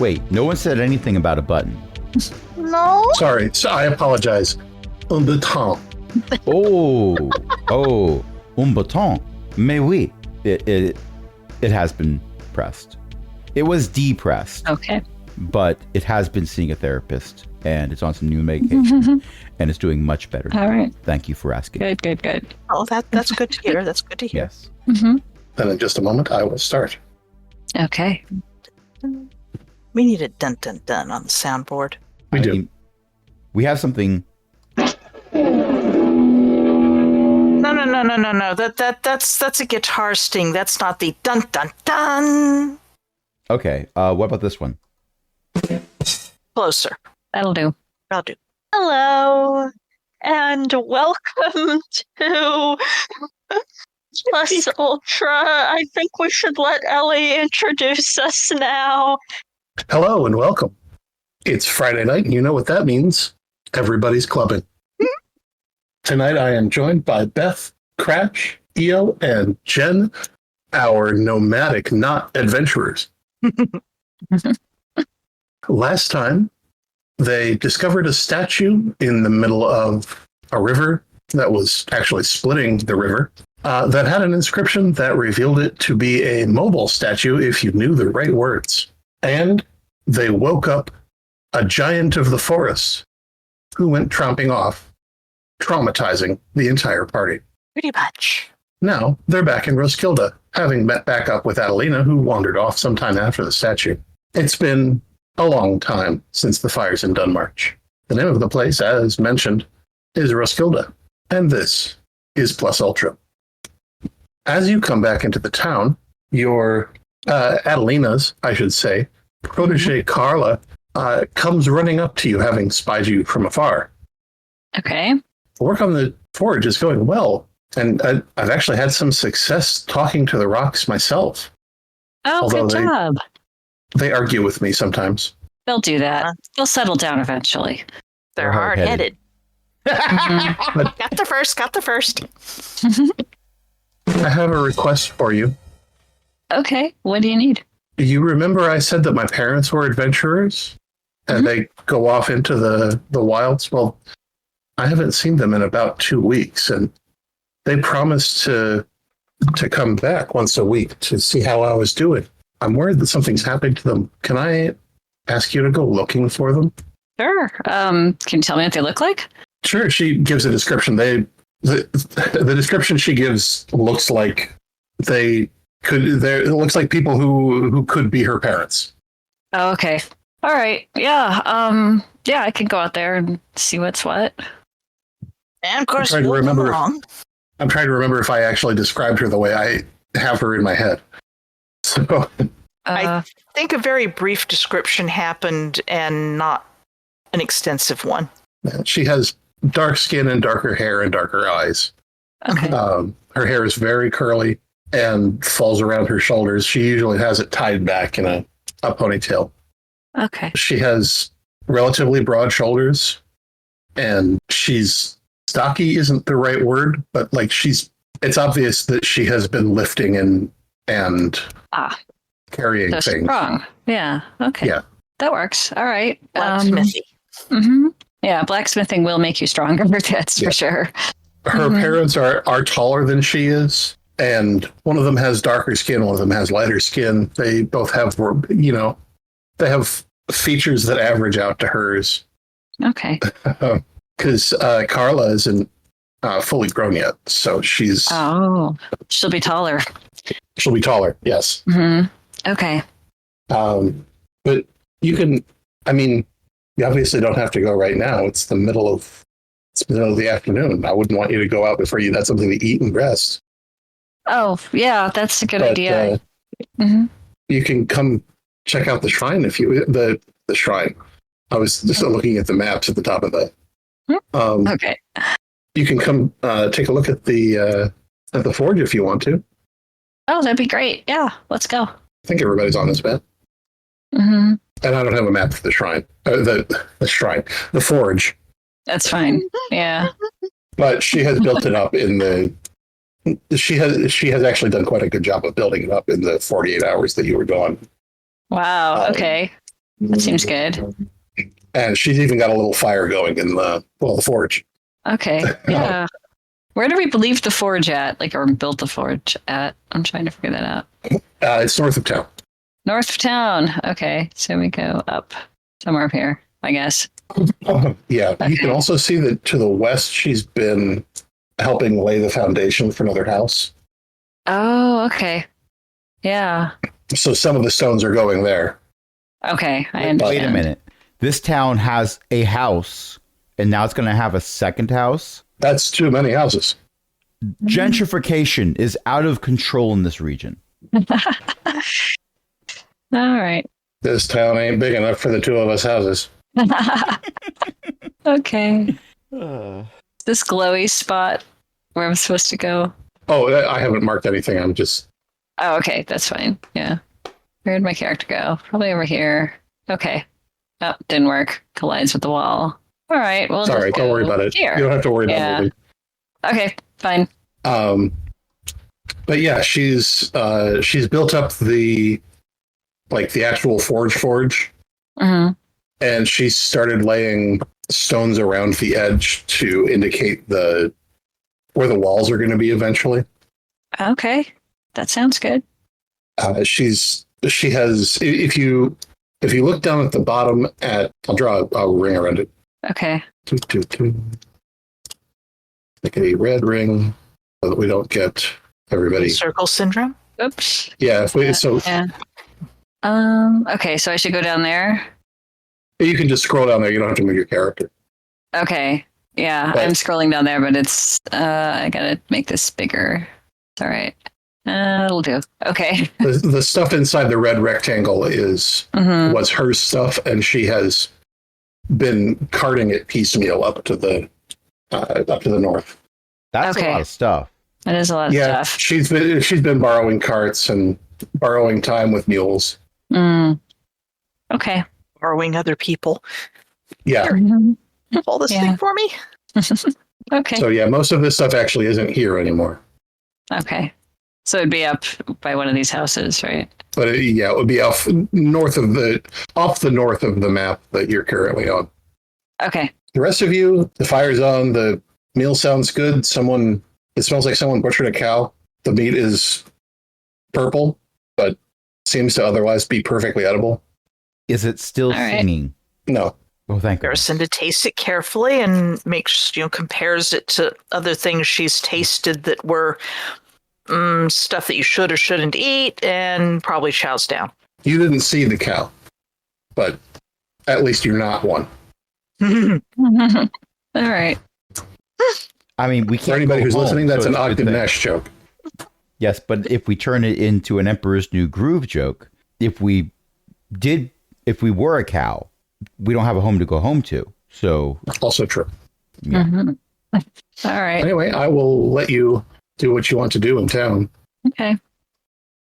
Wait, no one said anything about a button. No? Sorry, so I apologize. Un bouton. Un bouton. Mais oui, it has been pressed. It was depressed. Okay. But it has been seeing a therapist, and it's on some new medication, and it's doing much better. All right. Thank you for asking. Good. Oh, that's good to hear. That's good to hear. Yes. Mm-hmm. Then in just a moment, I will start. Okay. We need a dun dun dun on the soundboard. We do. We have something. No. That's a guitar sting. That's not the dun dun dun. Okay. What about this one? Closer. That'll do. I'll do. Hello, and welcome to Plus Ultra. I think we should let Ellie introduce us now. Hello and welcome. It's Friday night, and you know what that means. Everybody's clubbing. Tonight I am joined by Beth, Cratch, Eo, and Jen, our nomadic not adventurers. Last time, they discovered a statue in the middle of a river that was actually splitting the river that had an inscription that revealed it to be a mobile statue if you knew the right words. And they woke up a giant of the forest who went tromping off, traumatizing the entire party. Pretty much. Now, they're back in Roskilde, having met back up with Adelina, who wandered off sometime after the statue. It's been a long time since the fires in Dunmarch. The name of the place, as mentioned, is Roskilde, and this is Plus Ultra. As you come back into the town, your Adelina's, I should say, protege Carla comes running up to you, having spied you from afar. Okay. Work on the forge is going well, and I've actually had some success talking to the rocks myself. Oh, Although good job. They argue with me sometimes. They'll do that. They'll settle down eventually. They're hard-headed. Mhm. Got the first. I have a request for you. Okay. What do you need? You remember I said that my parents were adventurers and they go off into the wilds? Well, I haven't seen them in about 2 weeks, and they promised to come back once a week to see how I was doing. I'm worried that something's happening to them. Can I ask you to go looking for them? Sure. Can you tell me what they look like? Sure. She gives a description. The description she gives looks like it looks like people who could be her parents. Oh, okay. All right. Yeah. Yeah, I can go out there and see what's what. And of course, I'm trying to we'll remember. come along. I'm trying to remember if I actually described her the way I have her in my head. So I think a very brief description happened and not an extensive one. she has dark skin and darker hair and darker eyes. Okay. Her hair is very curly and falls around her shoulders. She usually has it tied back in a ponytail. Okay. She has relatively broad shoulders, and she's stocky isn't the right word, but like it's obvious that she has been lifting and carrying So things. strong. Yeah. Okay. Yeah. That works. All right. Blacksmithy. Yeah, blacksmithing will make you stronger. That's for sure. Her parents are taller than she is, and one of them has darker skin, one of them has lighter skin. They both have, they have features that average out to hers. Okay. Because Carla isn't fully grown yet, so she'll be taller. be taller. Yes. Okay. But you can. I mean, you obviously don't have to go right now. It's the middle of the afternoon. I wouldn't want you to go out before you had something to eat and rest. Oh, yeah, that's a good idea. You can come check out the shrine the shrine. I was just looking at the maps at the top of that. Okay. You can come take a look at the forge if you want to. Oh, that'd be great. Yeah, let's go. I think everybody's on this map. And I don't have a map for the shrine. The forge. That's fine. Yeah. But she has built it up she has actually done quite a good job of building it up in the 48 hours that you were gone. Wow. Okay. That seems good. And she's even got a little fire going in the forge. Okay. Yeah. Where do we leave the forge at? Like, or built the forge at? I'm trying to figure that out. It's north of town. North of town. Okay. So we go up somewhere up here, I guess. Yeah. Okay. You can also see that to the west, she's been helping lay the foundation for another house. Oh, okay. Yeah. So some of the stones are going there. Okay. I understand. Wait a minute. This town has a house, and now it's going to have a second house. That's too many houses. Gentrification is out of control in this region. All right. This town ain't big enough for the two of us houses. Okay. This glowy spot where I'm supposed to go. Oh, I haven't marked anything. I'm just... Oh, okay. That's fine. Yeah. Where did my character go? Probably over here. Okay. Oh, didn't work. Collides with the wall. All right. Well, Sorry, don't worry about it. Here. You don't have to worry about Yeah. moving. Okay. Fine. But yeah, she's built up the actual forge, Mm-hmm. and she started laying stones around the edge to indicate where the walls are going to be eventually. Okay. That sounds good. She has, if you look down at the bottom I'll draw a ring around it. Okay. Like a red ring so that we don't get everybody. Circle syndrome? Oops. Yeah. Yeah. Okay. So I should go down there. You can just scroll down there. You don't have to move your character. Okay. Yeah. Right. I'm scrolling down there, but it's, I gotta make this bigger. It's all right. It'll do. Okay. The stuff inside the red rectangle is Mm-hmm. was her stuff, and she has been carting it piecemeal up to the north. That's Okay. a lot of stuff. That is a lot of Yeah, stuff. she's been borrowing carts and borrowing time with mules. Mm. Okay. Borrowing other people. Yeah. Mhm. Pull this Yeah. thing for me? Okay. So yeah, most of this stuff actually isn't here anymore. Okay. So it'd be up by one of these houses, right? But it would be off the north of the map that you're currently on. Okay. The rest of you, the fire's on. The meal sounds good. It smells like someone butchered a cow. The meat is purple, but seems to otherwise be perfectly edible. Is it still All right. singing? No. Oh, thank you. Garrison tastes it carefully and compares it to other things she's tasted that were stuff that you should or shouldn't eat, and probably chows down. You didn't see the cow, but at least you're not one. All right. I mean, we can't. For anybody go who's home, listening, that's so an it's a good Ogden thing. Nash joke. Yes, but if we turn it into an Emperor's New Groove joke, if we were a cow, we don't have a home to go home to. So, Also true. yeah. Mhm. All right. Anyway, I will let you do what you want to do in town. Okay.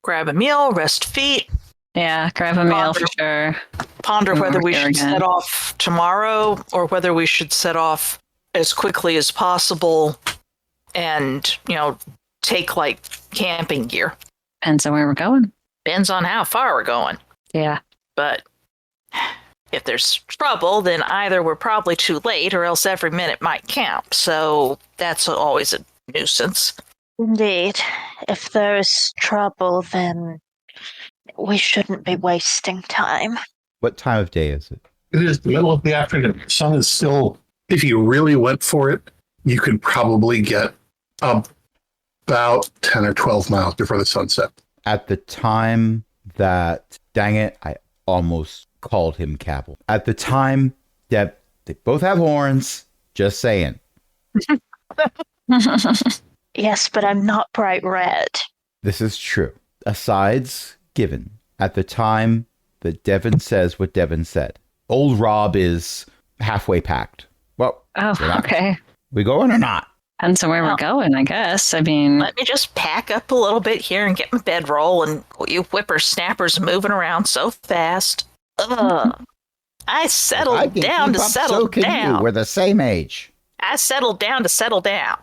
Grab a meal, rest feet, Yeah. Grab a meal for sure. ponder whether we Here should again. set off tomorrow or whether we should set off as quickly as possible and, take like camping gear. Depends on where we're going. Depends on how far we're going. Yeah. But if there's trouble, then either we're probably too late or else every minute might count. So that's always a nuisance. Indeed. If there's trouble, then we shouldn't be wasting time. What time of day is it? It is the middle of the afternoon. The sun is still, if you really went for it, you could probably get about 10 or 12 miles before the sunset. At the time that, dang it, I almost called him Cabell. At the time that they both have horns, just saying. Yes, but I'm not bright red. This is true. Asides given. At the time that Devin says what Devin said. Old Rob is halfway packed. Well, Oh, we're not- okay. we going or not? Depends on where we're going, I guess. I mean, Let me just pack up a little bit here and get my bedroll, and you whippersnappers moving around so fast. Ugh. I settled down to settle so can down. you. We're the same age. I settled down to settle down.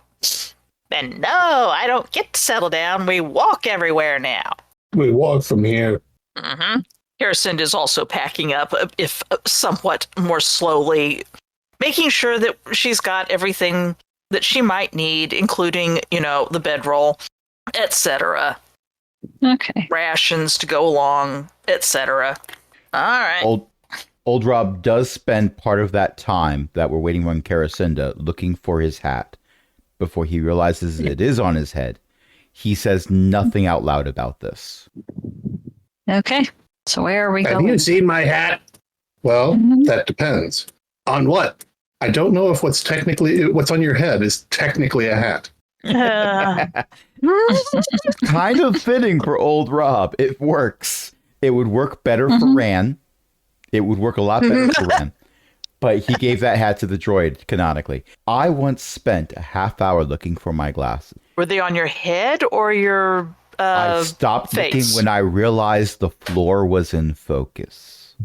And no, I don't get to settle down. We walk everywhere now. We walk from here. Mm-hmm. Harrison is also packing up, if somewhat more slowly, making sure that she's got everything that she might need, including, the bedroll, etc. Okay. Rations to go along, etc. All right. Old Rob does spend part of that time that we're waiting on Caracinda looking for his hat before he realizes it is on his head. He says nothing out loud about this. Okay. So where are we Have going? you seen my hat? Well, that depends. On what? I don't know if what's on your head is technically a hat. Kind of fitting for Old Rob. It works. It would work better for Ran. It would work a lot better for Ran. But he gave that hat to the droid, canonically. I once spent a half hour looking for my glasses. Were they on your head or your I stopped face? looking when I realized the floor was in focus.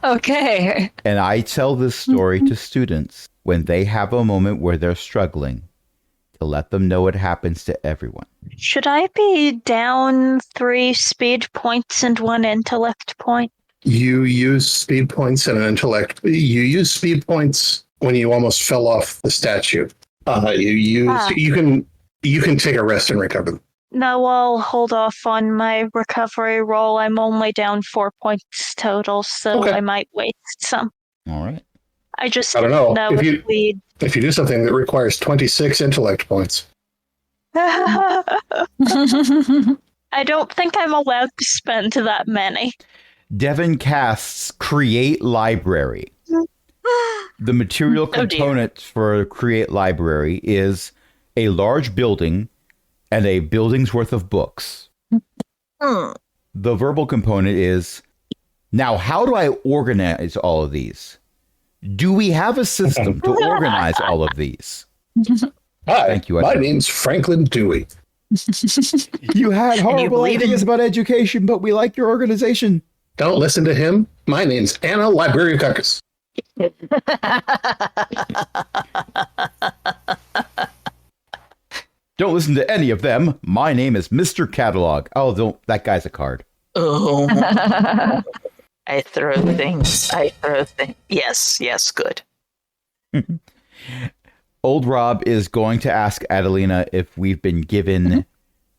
Okay. And I tell this story to students when they have a moment where they're struggling, to let them know it happens to everyone. Should I be down 3 speed points and 1 intellect point? You use speed points and an intellect. You use speed points when you almost fell off the statue. You can take a rest and recover them. No, I'll hold off on my recovery roll. I'm only down 4 points total, so Okay. I might waste some. All right. I just I don't know. know If you do something that requires 26 intellect points, I don't think I'm allowed to spend that many. Devin casts Create Library. The material Oh, dear. component for Create Library is a large building and a building's worth of books. The verbal component is, now how do I organize all of these? Do we have a system to organize all of these? Hi, Thank you, my Edward. name's Franklin Dewey. You had horrible believe ideas in- about education, but we like your organization. Don't listen to him. My name's Anna Librariucus. Don't listen to any of them. My name is Mr. Catalog. Oh, that guy's a card. Oh. I throw things. Yes, good. Old Rob is going to ask Adelina if we've been given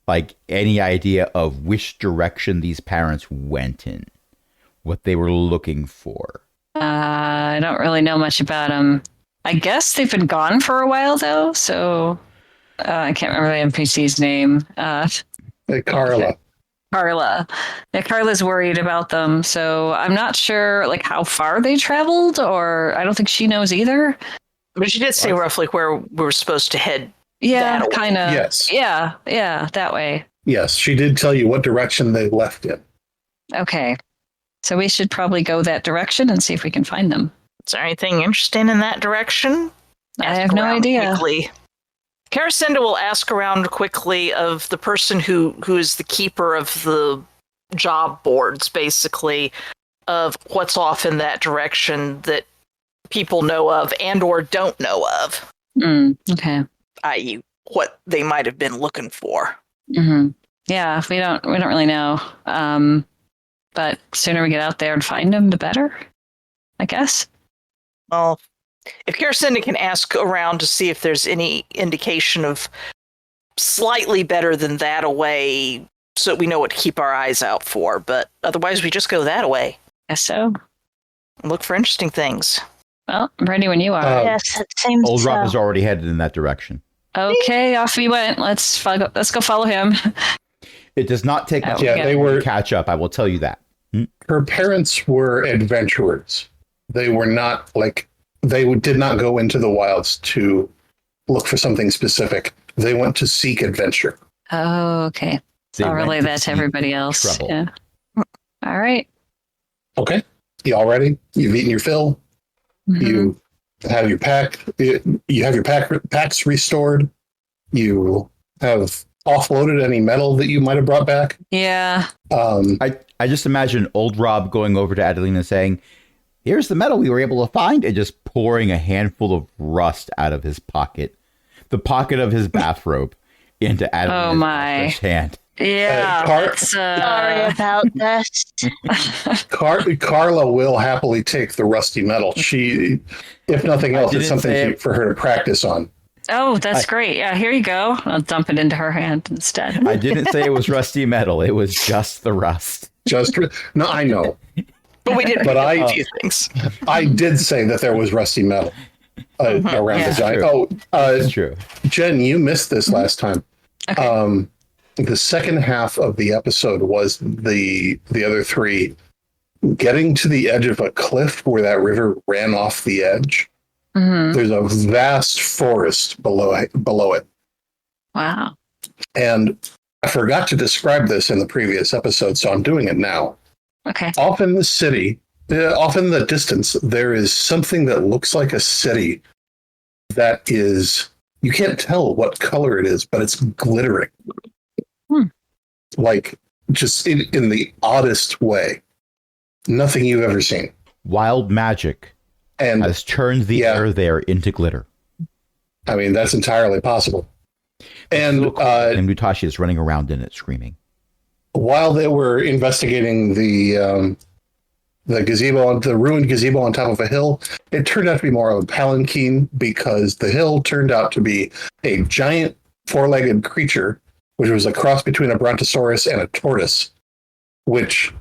like any idea of which direction these parents went in, what they were looking for. I don't really know much about them. I guess they've been gone for a while, though, so I can't remember the NPC's name. Hey, Carla. Carla. Yeah, Carla's worried about them, so I'm not sure like how far they traveled, or I don't think she knows either. But she did say roughly where we were supposed to head. Yeah, That way. kind of. Yes. Yeah, that way. Yes, she did tell you what direction they left in. Okay. So we should probably go that direction and see if we can find them. Is there anything interesting in that direction? I Ask have no around idea. Quickly. Caracinda will ask around quickly of the person who is the keeper of the job boards, basically, of what's off in that direction that people know of and or don't know of, Okay. i.e. what they might have been looking for. Mm-hmm. Yeah, we don't really know. But sooner we get out there and find them, the better, I guess. Well, if Caracinda can ask around to see if there's any indication of slightly better than that away, so that we know what to keep our eyes out for, but otherwise we just go that away Guess so. and look for interesting things. Well, I'm ready when you are. Yes, it seems Old Rob so. is already headed in that direction. Okay, off we went. Let's go follow him. It does not take much Yeah, they were. to catch up, I will tell you that. Her parents were adventurers. They were not they did not go into the wilds to look for something specific. They went to seek adventure. Oh, okay. They I'll went relay to that to seek everybody else. trouble. Yeah. All right. Okay, you all ready? You've eaten your fill. Mhm. You have your pack. You have your packs restored. You have offloaded any metal that you might have brought back. Yeah. I just imagine Old Rob going over to Adelina saying, here's the metal we were able to find, and just pouring a handful of rust out of his pocket, the pocket of his bathrobe, into Adelina's Oh, my. outstretched hand. Yeah. That's, Sorry about this. Carla will happily take the rusty metal. She, if nothing else, it's something for her to practice on. Oh, that's great. Yeah, here you go. I'll dump it into her hand instead. I didn't say it was rusty metal. It was just the rust. No, I know. But we did But a few things. I did say that there was rusty metal around the giant. It's true. Jen, you missed this last time. Okay. The second half of the episode was the other three getting to the edge of a cliff where that river ran off the edge. Mm-hmm. There's a vast forest below it. Wow. And I forgot to describe this in the previous episode, so I'm doing it now. Okay. Off in the city, off in the distance, there is something that looks like a city that is, you can't tell what color it is, but it's glittering. Like, just in the oddest way. Nothing you've ever seen. Wild magic And has turned the air there into glitter. I mean, that's entirely possible. And Mutashi is running around in it screaming. While they were investigating the gazebo, the ruined gazebo on top of a hill, it turned out to be more of a palanquin because the hill turned out to be a giant four-legged creature, which was a cross between a brontosaurus and a tortoise, which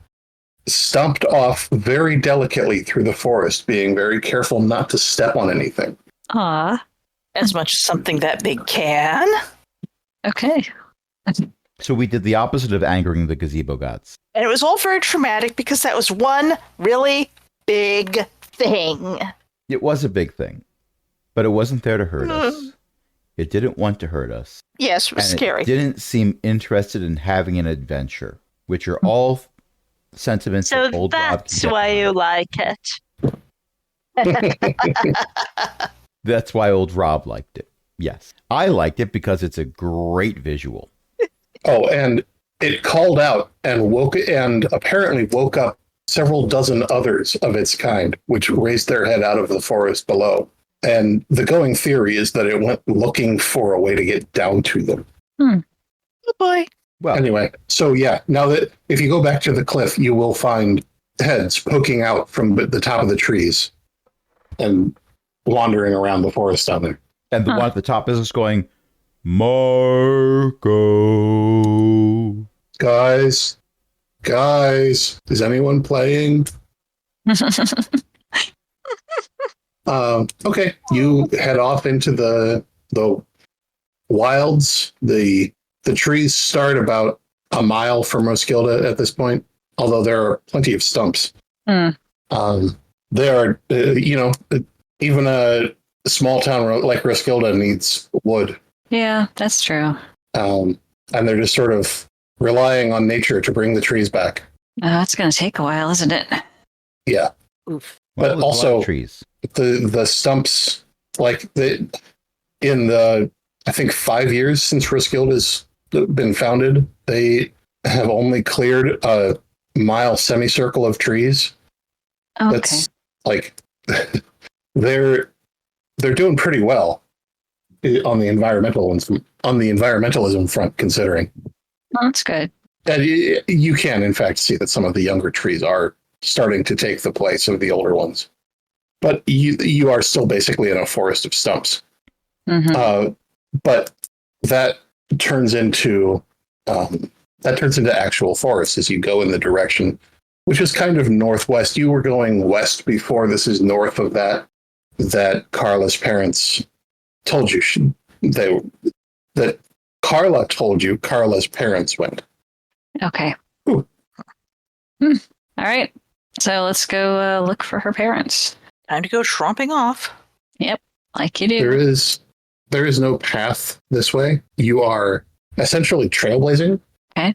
stomped off very delicately through the forest, being very careful not to step on anything. Aw. As much as something that big can. Okay. So we did the opposite of angering the gazebo gods. And it was all very traumatic because that was one really big thing. It was a big thing, but it wasn't there to hurt us. It didn't want to hurt us. Yes, it was scary. It didn't seem interested in having an adventure, which are all sentiments So that old Rob can that's get why behind. you like it. That's why old Rob liked it. Yes. I liked it because it's a great visual. Oh, and it called out and apparently woke up several dozen others of its kind, which raised their head out of the forest below. And the going theory is that it went looking for a way to get down to them. Oh boy. Well, Anyway, so yeah, now that if you go back to the cliff, you will find heads poking out from the top of the trees and wandering around the forest down there. and the one at the top is just going, Marco. Guys, is anyone playing? Okay, you head off into the wilds. The trees start about a mile from Roskilde at this point, although there are plenty of stumps. There are, even a small town like Roskilde needs wood. Yeah, that's true. And they're just sort of relying on nature to bring the trees back. It's going to take a while, isn't it? Yeah. Oof. But Well, there's a lot also of trees. the stumps, like I think 5 years since Roskilde has been founded, they have only cleared a mile semicircle of trees. Okay. That's like they're doing pretty well on the environmentalism front, considering. Well, that's good. And you can, in fact, see that some of the younger trees are starting to take the place of the older ones. But you are still basically in a forest of stumps. Mm-hmm. But that turns into actual forest as you go in the direction, which is kind of northwest. You were going west before. This is north of that Carla's parents told you that Carla told you Carla's parents went. Okay. Ooh. All right. So let's go look for her parents. Time to go tromping off. Yep. Like you do. There is no path this way. You are essentially trailblazing. Okay.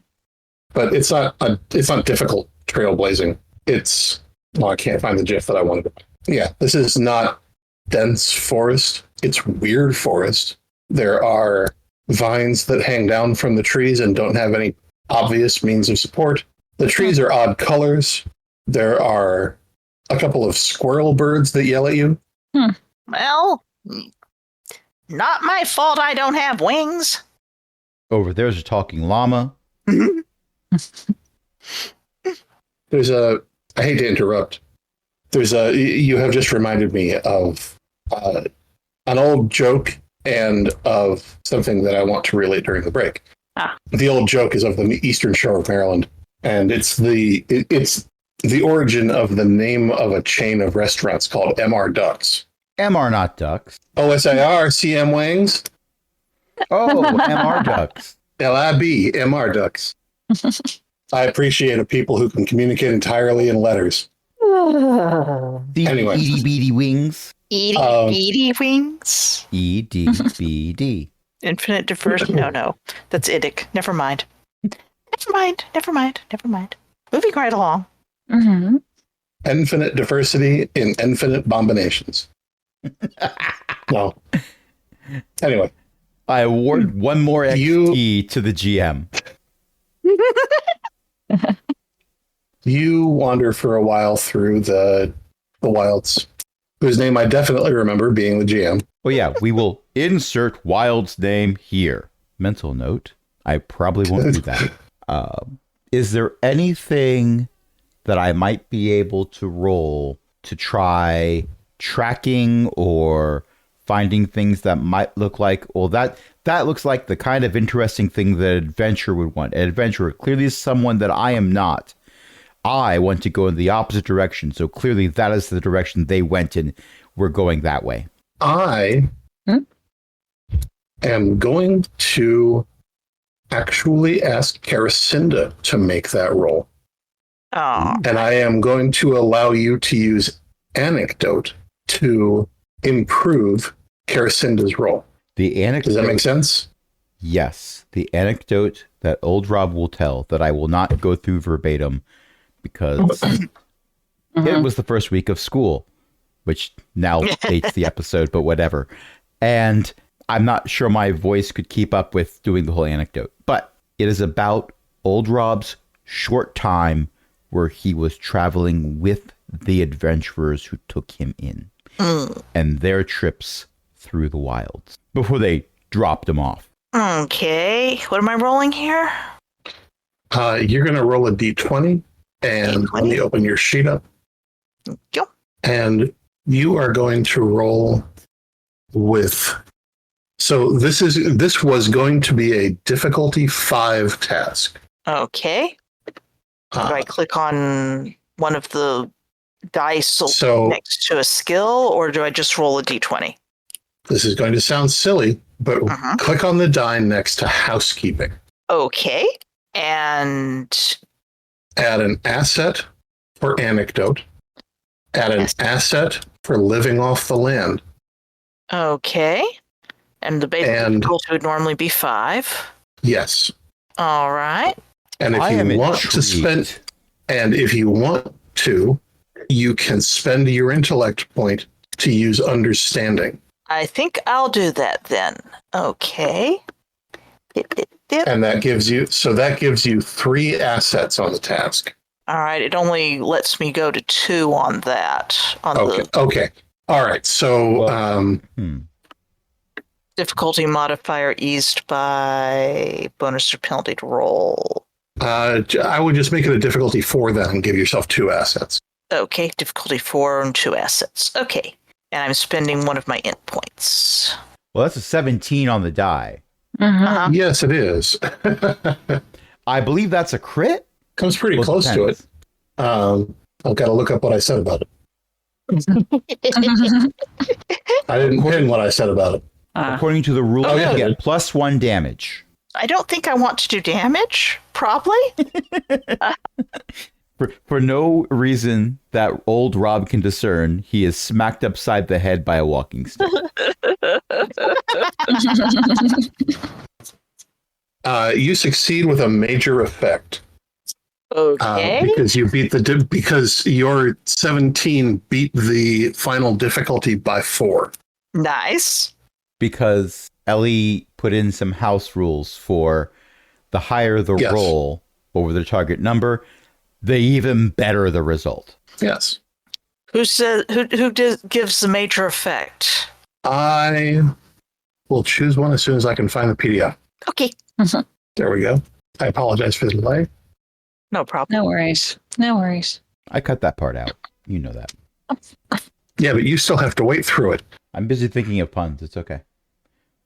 But it's not difficult trailblazing. I can't find the GIF that I wanted. Yeah, this is not dense forest. It's weird forest. There are vines that hang down from the trees and don't have any obvious means of support. The trees are odd colors. There are a couple of squirrel birds that yell at you. Well, not my fault I don't have wings. Over there's a talking llama. There's a. I hate to interrupt. You have just reminded me of an old joke and of something that I want to relate during the break. The old joke is of the Eastern Shore of Maryland, and it's the origin of the name of a chain of restaurants called MR Ducks. MR not ducks. OSIR CM Wings. Oh, MR ducks. LIB MR Ducks. I appreciate a people who can communicate entirely in letters. The Anyway. Edie Beady Wings. Edie wings. EDBD. Infinite diversity. No. That's idic. Never mind. Never mind. Moving right along. Mm-hmm. Infinite diversity in infinite bombinations. No. Anyway. I award one more XP to the GM. You wander for a while through the wilds, whose name I definitely remember being the GM. Oh yeah, we will insert Wild's name here. Mental note. I probably won't do that. Is there anything that I might be able to roll to try tracking or finding things that might look like, well, that looks like the kind of interesting thing that an adventurer would want. An adventurer clearly is someone that I am not. I want to go in the opposite direction, so clearly that is the direction they went in. We're going that way. I am going to actually ask Karacinda to make that roll. Oh. And I am going to allow you to use anecdote to improve Karacinda's roll. The anecdote. Does that make sense? Yes. The anecdote that old Rob will tell that I will not go through verbatim because it was the first week of school, which now dates the episode, but whatever. And I'm not sure my voice could keep up with doing the whole anecdote, but it is about old Rob's short time where he was traveling with the adventurers who took him in and their trips through the wilds before they dropped him off. Okay. What am I rolling here? You're going to roll a d20 and let me open your sheet up. Yep. And you are going to roll with. So this was going to be a difficulty 5 task. Okay. Do I click on one of the dice next to a skill, or do I just roll a d20? This is going to sound silly, but click on the die next to housekeeping. Okay. And add an asset for anecdote. Add an asset for living off the land. Okay. And the base difficulty would normally be 5. Yes. All right. And if you want to spend, and if you want to, you can spend your intellect point to use understanding. I think I'll do that then. Okay. And that gives you 3 assets on the task. All right. It only lets me go to 2 on that. Okay. All right. So difficulty modifier eased by bonus or penalty to roll. I would just make it a difficulty 4 then and give yourself 2 assets. Okay. Difficulty 4 and 2 assets. Okay. And I'm spending one of my int points. Well, that's a 17 on the die. Yes, it is. I believe that's a crit. Comes pretty close to it. I've got to look up what I said about it. I didn't pin what I said about it. According to the rules, you get +1 damage. I don't think I want to do damage. Probably. For no reason that old Rob can discern, he is smacked upside the head by a walking stick. You succeed with a major effect. Okay. Because you beat because your 17 beat the final difficulty by 4. Nice. Because Ellie put in some house rules for the higher the roll over the target number, the even better the result. Yes. Who gives the major effect? I will choose one as soon as I can find the PDF. Okay. There we go. I apologize for the delay. No problem. No worries. No worries. I cut that part out. You know that. Yeah, but you still have to wait through it. I'm busy thinking of puns. It's okay.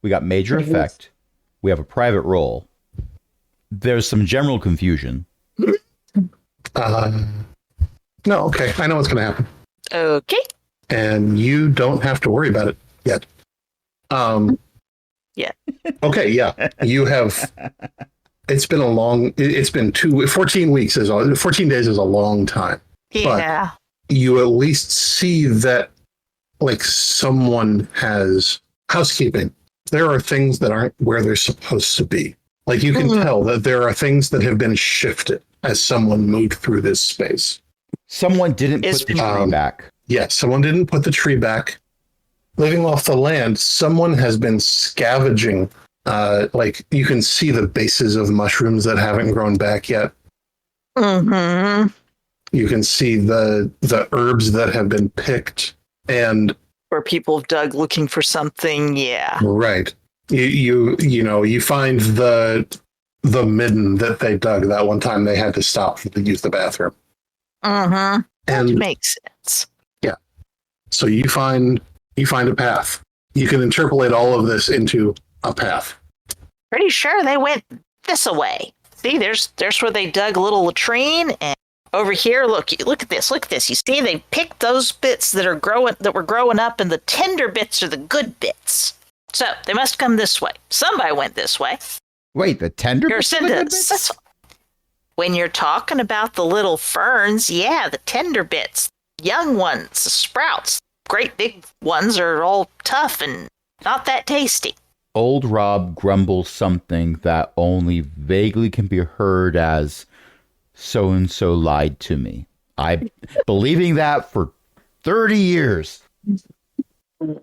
We got major effect. We have a private role. There's some general confusion. No, okay. I know what's going to happen. Okay. And you don't have to worry about it yet. Yeah. Okay, yeah. You have... It's been 14 weeks 14 days is a long time. Yeah. You at least see that like someone has housekeeping. There are things that aren't where they're supposed to be. Like you can tell that there are things that have been shifted as someone moved through this space. Someone didn't put the tree back. Yeah, someone didn't put the tree back. Living off the land, someone has been scavenging. Like you can see the bases of mushrooms that haven't grown back yet. Mm-hmm. You can see the herbs that have been picked, and Where people have dug looking for something. Yeah. right. You find the midden that they dug that one time they had to stop to use the bathroom. Mm-hmm. That And makes sense. so you find a path. You can interpolate all of this into a path. Pretty sure they went this way. See, there's where they dug a little latrine, and over here, look at this. You see, they picked those bits that were growing up, and the tender bits are the good bits. So they must come this way. Somebody went this way. Wait, the tender bits are the good bits? That's- When you're talking about the little ferns, yeah, the tender bits, young ones, the sprouts, great big ones are all tough and not that tasty. Old Rob grumbles something that only vaguely can be heard as so-and-so lied to me. I believing that for 30 years. Well,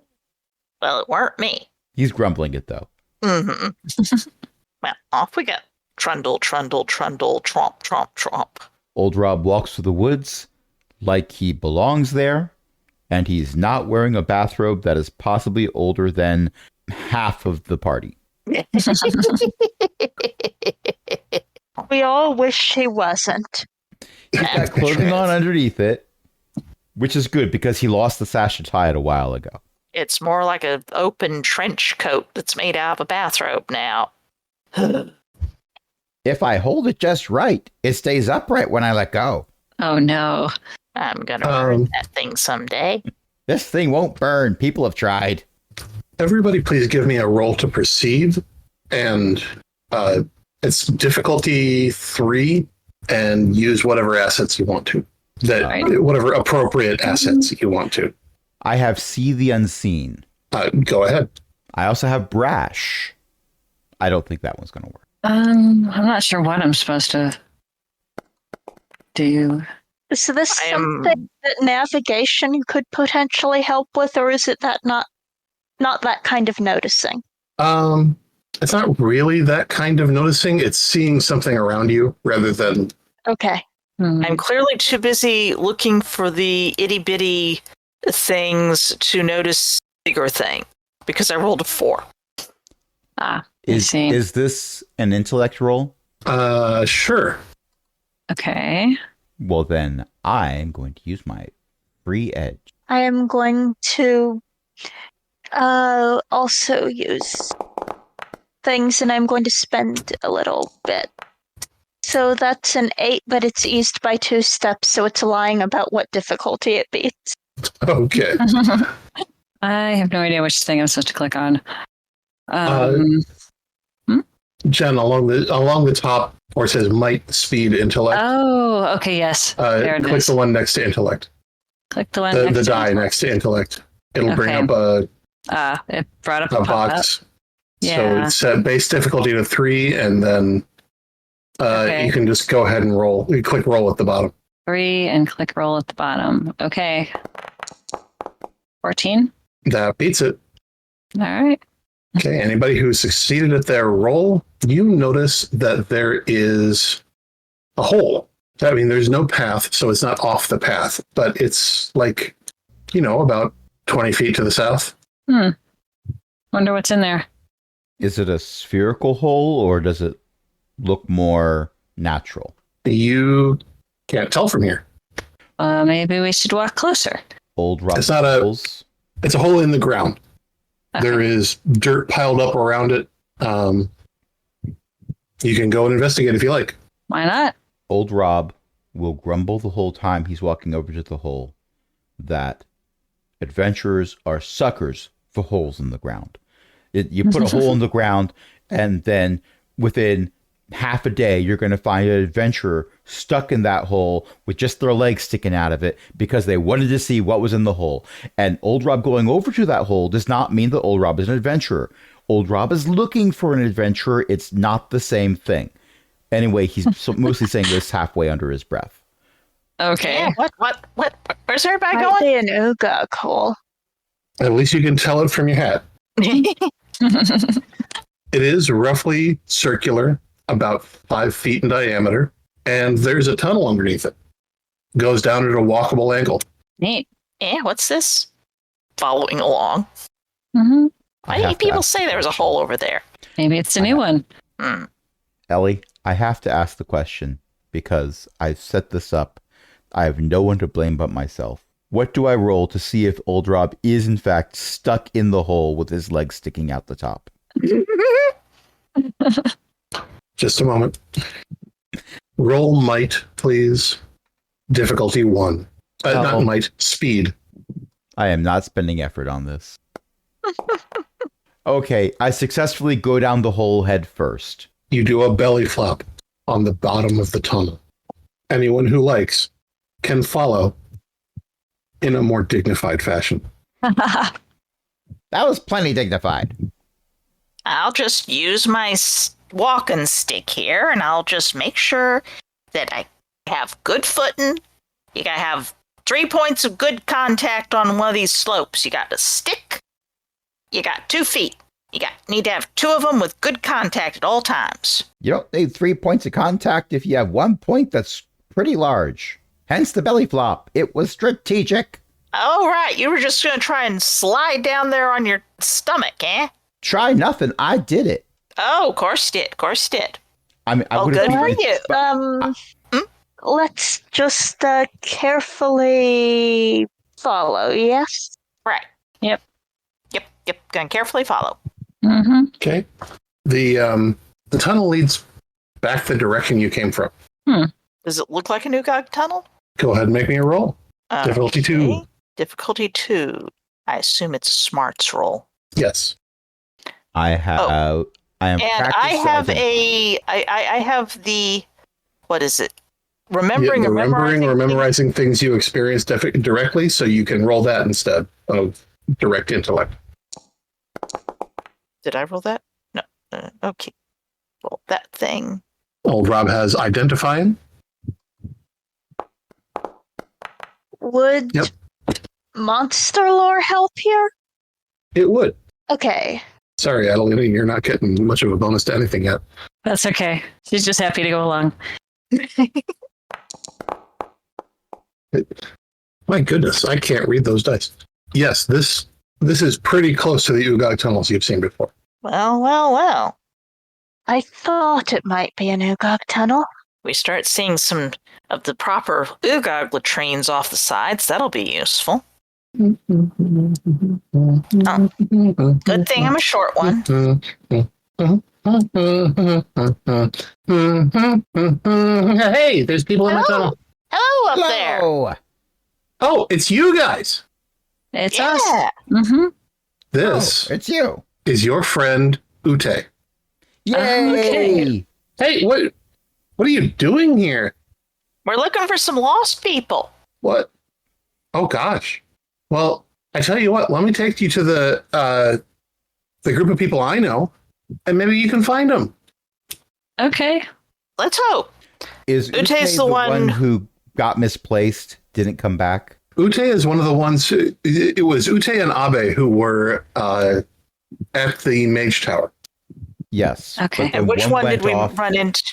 it weren't me. He's grumbling it, though. Mm-hmm. Well, off we go. Trundle, trundle, trundle, tromp, tromp, tromp. Old Rob walks through the woods like he belongs there, and he's not wearing a bathrobe that is possibly older than half of the party. We all wish he wasn't. He's got clothing on underneath it, which is good because he lost the sash to tie it a while ago. It's more like an open trench coat that's made out of a bathrobe now. If I hold it just right, it stays upright when I let go. Oh no. I'm gonna burn that thing someday. This thing won't burn. People have tried. Everybody, please give me a roll to perceive, and it's difficulty 3, and use whatever assets you want to. Whatever appropriate assets you want to. I have See the Unseen. Go ahead. I also have Brash. I don't think that one's going to work. I'm not sure what I'm supposed to do. So this something that navigation could potentially help with, or is it that not that kind of noticing? It's not really that kind of noticing. It's seeing something around you rather than... Okay. I'm clearly too busy looking for the itty bitty things to notice bigger thing because I rolled a 4. I Is see. this an intellect roll? Sure. Okay. Well, then I'm going to use my free edge. I am going to also use things, and I'm going to spend a little bit. So that's an 8, but it's eased by 2 steps, so it's lying about what difficulty it beats. Okay. I have no idea which thing I'm supposed to click on. Jen, along the top where it says might, speed, intellect. Oh, okay, yes. There it click is. the one next to intellect. Click the one The next to die it. next to intellect. It'll bring Okay. up It brought up a a pop-up. box. Yeah. So it's base difficulty to 3, and then Okay. you can just go ahead and roll. You click roll at the bottom. 3 and click roll at the bottom. Okay. 14. That beats it. All right. Okay, anybody who succeeded at their roll, you notice that there is a hole. I mean, there's no path, so it's not off the path, but it's like, about 20 feet to the south. Wonder what's in there. Is it a spherical hole or does it look more natural? You can't tell from here. Maybe we should walk closer. Old rock It's not a- holes? It's a hole in the ground. Okay. There is dirt piled up around it. You can go and investigate if you like. Why not? Old Rob will grumble the whole time he's walking over to the hole that adventurers are suckers for holes in the ground. You put a hole in the ground, and then within half a day, you're going to find an adventurer stuck in that hole with just their legs sticking out of it because they wanted to see what was in the hole. And Old Rob going over to that hole does not mean that Old Rob is an adventurer. Old Rob is looking for an adventurer. It's not the same thing. Anyway, he's mostly saying this halfway under his breath. Okay. Yeah, what? Where's everybody Might going? be an Ugog hole. At least you can tell it from your hat. It is roughly circular, about 5 feet in diameter, and there's a tunnel underneath it. Goes down at a walkable angle. Neat. Yeah, what's this? Following along. Hmm. Why do people say there was a hole over there? Maybe it's a new one. Hmm. Ellie, I have to ask the question because I set this up. I have no one to blame but myself. What do I roll to see if Old Rob is in fact stuck in the hole with his legs sticking out the top? Just a moment. Roll might, please. Difficulty 1. Not might, speed. I am not spending effort on this. Okay, I successfully go down the hole head first. You do a belly flop on the bottom of the tunnel. Anyone who likes can follow in a more dignified fashion. That was plenty dignified. I'll just use my walking stick here, and I'll just make sure that I have good footing. You gotta have 3 points of good contact on one of these slopes. You got a stick. You got 2 feet. Need to have 2 of them with good contact at all times. You don't need 3 points of contact if you have 1 point that's pretty large. Hence the belly flop. It was strategic. Oh, right. You were just going to try and slide down there on your stomach, eh? Try nothing. I did it. Oh, of course did. Of course did. I mean, I Oh, would good have for you. Let's just carefully follow, yes? Right. Yep. Yep. Going to carefully follow. Hmm. Okay. The tunnel leads back the direction you came from. Does it look like a Nugog tunnel? Go ahead and make me a roll. Difficulty 2. Okay. Difficulty 2. I assume it's a smarts roll. Yes. I am And I have practicing. I have the, what is it? Remembering Yeah, or memorizing things you experienced directly, so you can roll that instead of direct intellect. Did I roll that? No. Okay. Roll that thing. Old Rob has identifying. Would Yep. monster lore help here? It would. Okay. Sorry, Adelina, you're not getting much of a bonus to anything yet. That's okay. She's just happy to go along. My goodness, I can't read those dice. Yes, this is pretty close to the Ugog tunnels you've seen before. Well. I thought it might be an Ugog tunnel. We start seeing some of the proper Ugog latrines off the sides. That'll be useful. Good thing I'm a short one. Hey, there's people in my tunnel. Hello up there. Hello. Oh, it's you guys. It's us. Yeah. Hmm. This Oh, it's you. is your friend Ute. Yay! Okay. Hey, what are you doing here? We're looking for some lost people. What? Oh gosh. Well, I tell you what. Let me take you to the group of people I know, and maybe you can find them. Okay. Let's hope. Is Ute's Ute the one- who got misplaced, didn't come back? Ute is one of the ones. It was Ute and Abe who were at the Mage Tower. Yes. Okay. But then And which one did went we off, run into?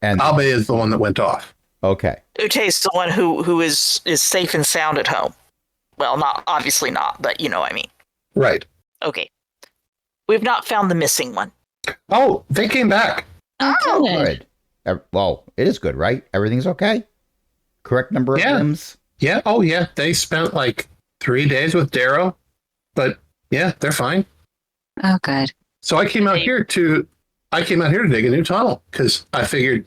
And Abe is the one that went off. okay. Ute's the one who is safe and sound at home. Well, not obviously not, but you know what I mean. Right. Okay. We've not found the missing one. Oh, they came back. Oh, good. Good. Well, it is good, right? Everything's okay? Correct number of Yeah. limbs? Yeah. Oh, yeah. They spent like 3 days with Darrow, but yeah, they're fine. Oh, good. So I came out here to dig a new tunnel because I figured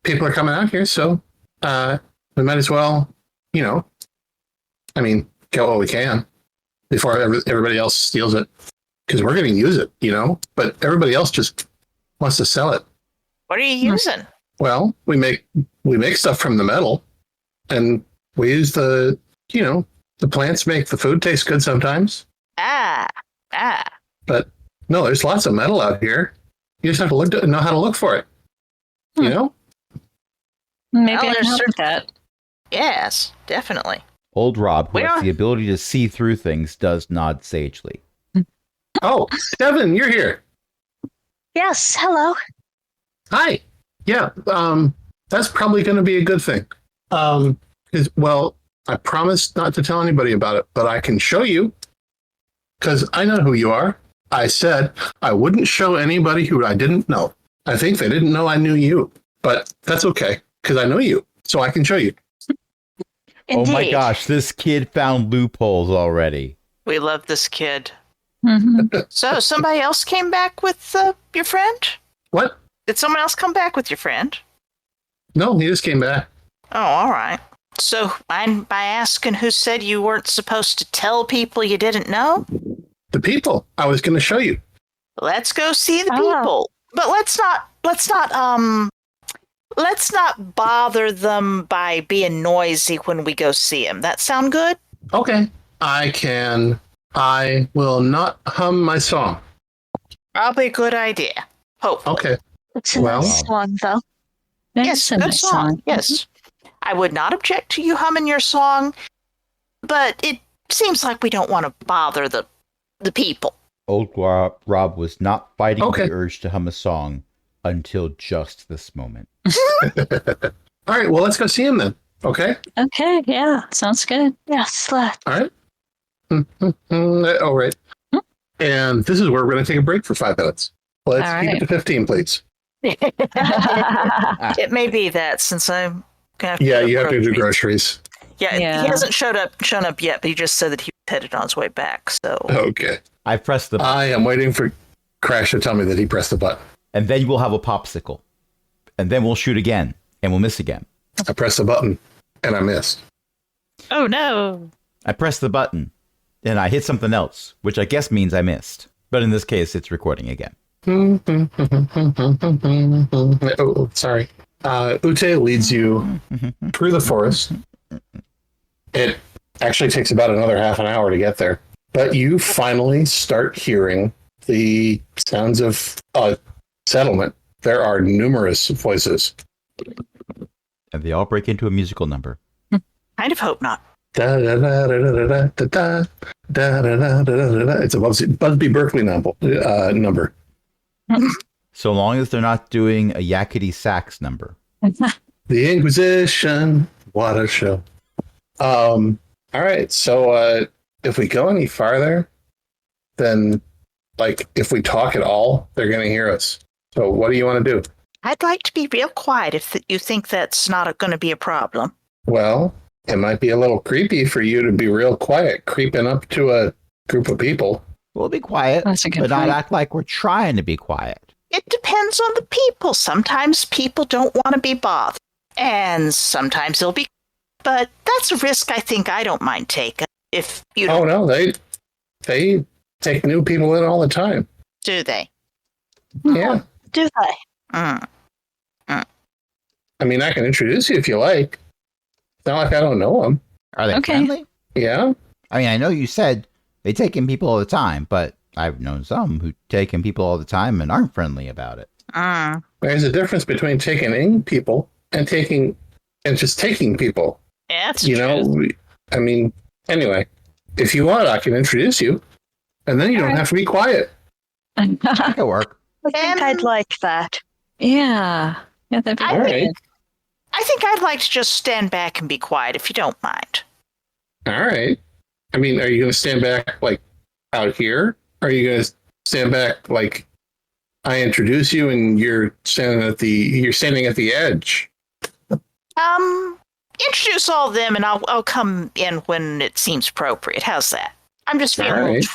people are coming out here, so we might as well, get what we can before everybody else steals it, because we're going to use it, but everybody else just wants to sell it. What are you using? Well, we make stuff from the metal, and we use the plants make the food taste good sometimes. But no, there's lots of metal out here. You just have to know how to look for it. You know? Maybe Well, I can there's help with that. Yes, definitely. Old Rob, who We has are- the ability to see through things, does nod sagely. Oh, Devin, you're here. Yes, hello. Hi. Yeah, that's probably going to be a good thing. Well, I promised not to tell anybody about it, but I can show you because I know who you are. I said I wouldn't show anybody who I didn't know. I think they didn't know I knew you, but that's okay because I know you, so I can show you. Indeed. Oh my gosh, this kid found loopholes already. We love this kid. Mhm. So somebody else came back with your friend? What? Did someone else come back with your friend? No, he just came back. Oh, all right. So, by asking who said you weren't supposed to tell people you didn't know? The people I was going to show you. Let's go see the Oh. people. But let's not bother them by being noisy when we go see them. That sound good? Okay, I will not hum my song. Probably a good idea. Hopefully. Okay. It's a Well- nice song, though. Yes, That's a good nice song. Yes. I would not object to you humming your song, but it seems like we don't want to bother the people. Old Rob was not fighting Okay. the urge to hum a song until just this moment. All right, well, let's go see him then. Okay? Okay, yeah, sounds good. Yes, let. All right. All right. And this is where we're going to take a break for 5 minutes. Let's All keep it right. to 15, please. It may be that since I'm gonna have to Yeah, go you have to do groceries. groceries. Yeah, Yeah. he hasn't shown up yet, but he just said that he was headed on his way back. So Okay. I pressed the I am waiting for Crash to tell me that he pressed the button. and then we'll have a popsicle. And then we'll shoot again. And we'll miss again. I pressed the button and I missed. Oh no. I pressed the button and I hit something else, which I guess means I missed. But in this case, it's recording again. Oh, sorry. Ute leads you through the forest. It actually takes about another half an hour to get there. But you finally start hearing the sounds of a settlement. There are numerous voices. And they all break into a musical number. kind of hope not. Da, da, da, da, da, da, da, da, da, da, da, da, da, da. It's a Busby Berkeley number. So long as they're not doing a yakety sax number. The Inquisition. What a show. All right. So if we go any farther, then if we talk at all, they're going to hear us. So what do you want to do? I'd like to be real quiet if you think that's not going to be a problem. Well, it might be a little creepy for you to be real quiet, creeping up to a group of people. We'll be quiet, That's a good but not point. act like we're trying to be quiet. It depends on the people. Sometimes people don't want to be bothered, and sometimes they'll be. But that's a risk I think I don't mind taking. If you Oh don't, no, they take new people in all the time. do they? Yeah. Do they? Mm. I mean, I can introduce you if you like. It's not like I don't know them. Are they Okay. friendly? Yeah. I mean, I know you said they take in people all the time, but I've known some who take in people all the time and aren't friendly about it. Mm. There's a difference between taking in people and just taking people. Yeah, that's You know, I mean, anyway, if you want, I can introduce you, and then you don't Alright. have to be quiet. That could work. I think I'd like that. yeah. Yeah, that'd be I All great. right. I think I'd like to just stand back and be quiet if you don't mind. All right. I mean, are you going to stand back out here? Or are you going to stand back I introduce you, and you're standing at the edge. Introduce all of them, and I'll come in when it seems appropriate. How's that? I'm just feeling. All right.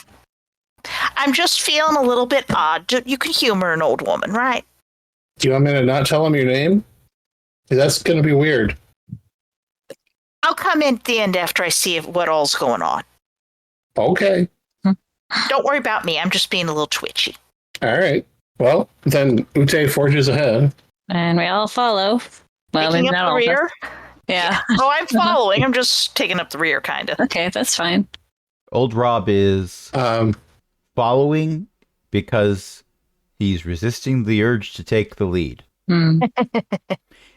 I'm just feeling a little bit odd. You can humor an old woman, right? Do you want me to not tell him your name? That's going to be weird. I'll come in at the end after I see what all's going on. Okay. Don't worry about me. I'm just being a little twitchy. All right. Well, then Ute forges ahead. And we all follow. Well, Taking maybe up not the all of us. rear. Yeah. Oh, I'm following. I'm just taking up the rear, kind of. Okay, that's fine. Old Rob is following because he's resisting the urge to take the lead.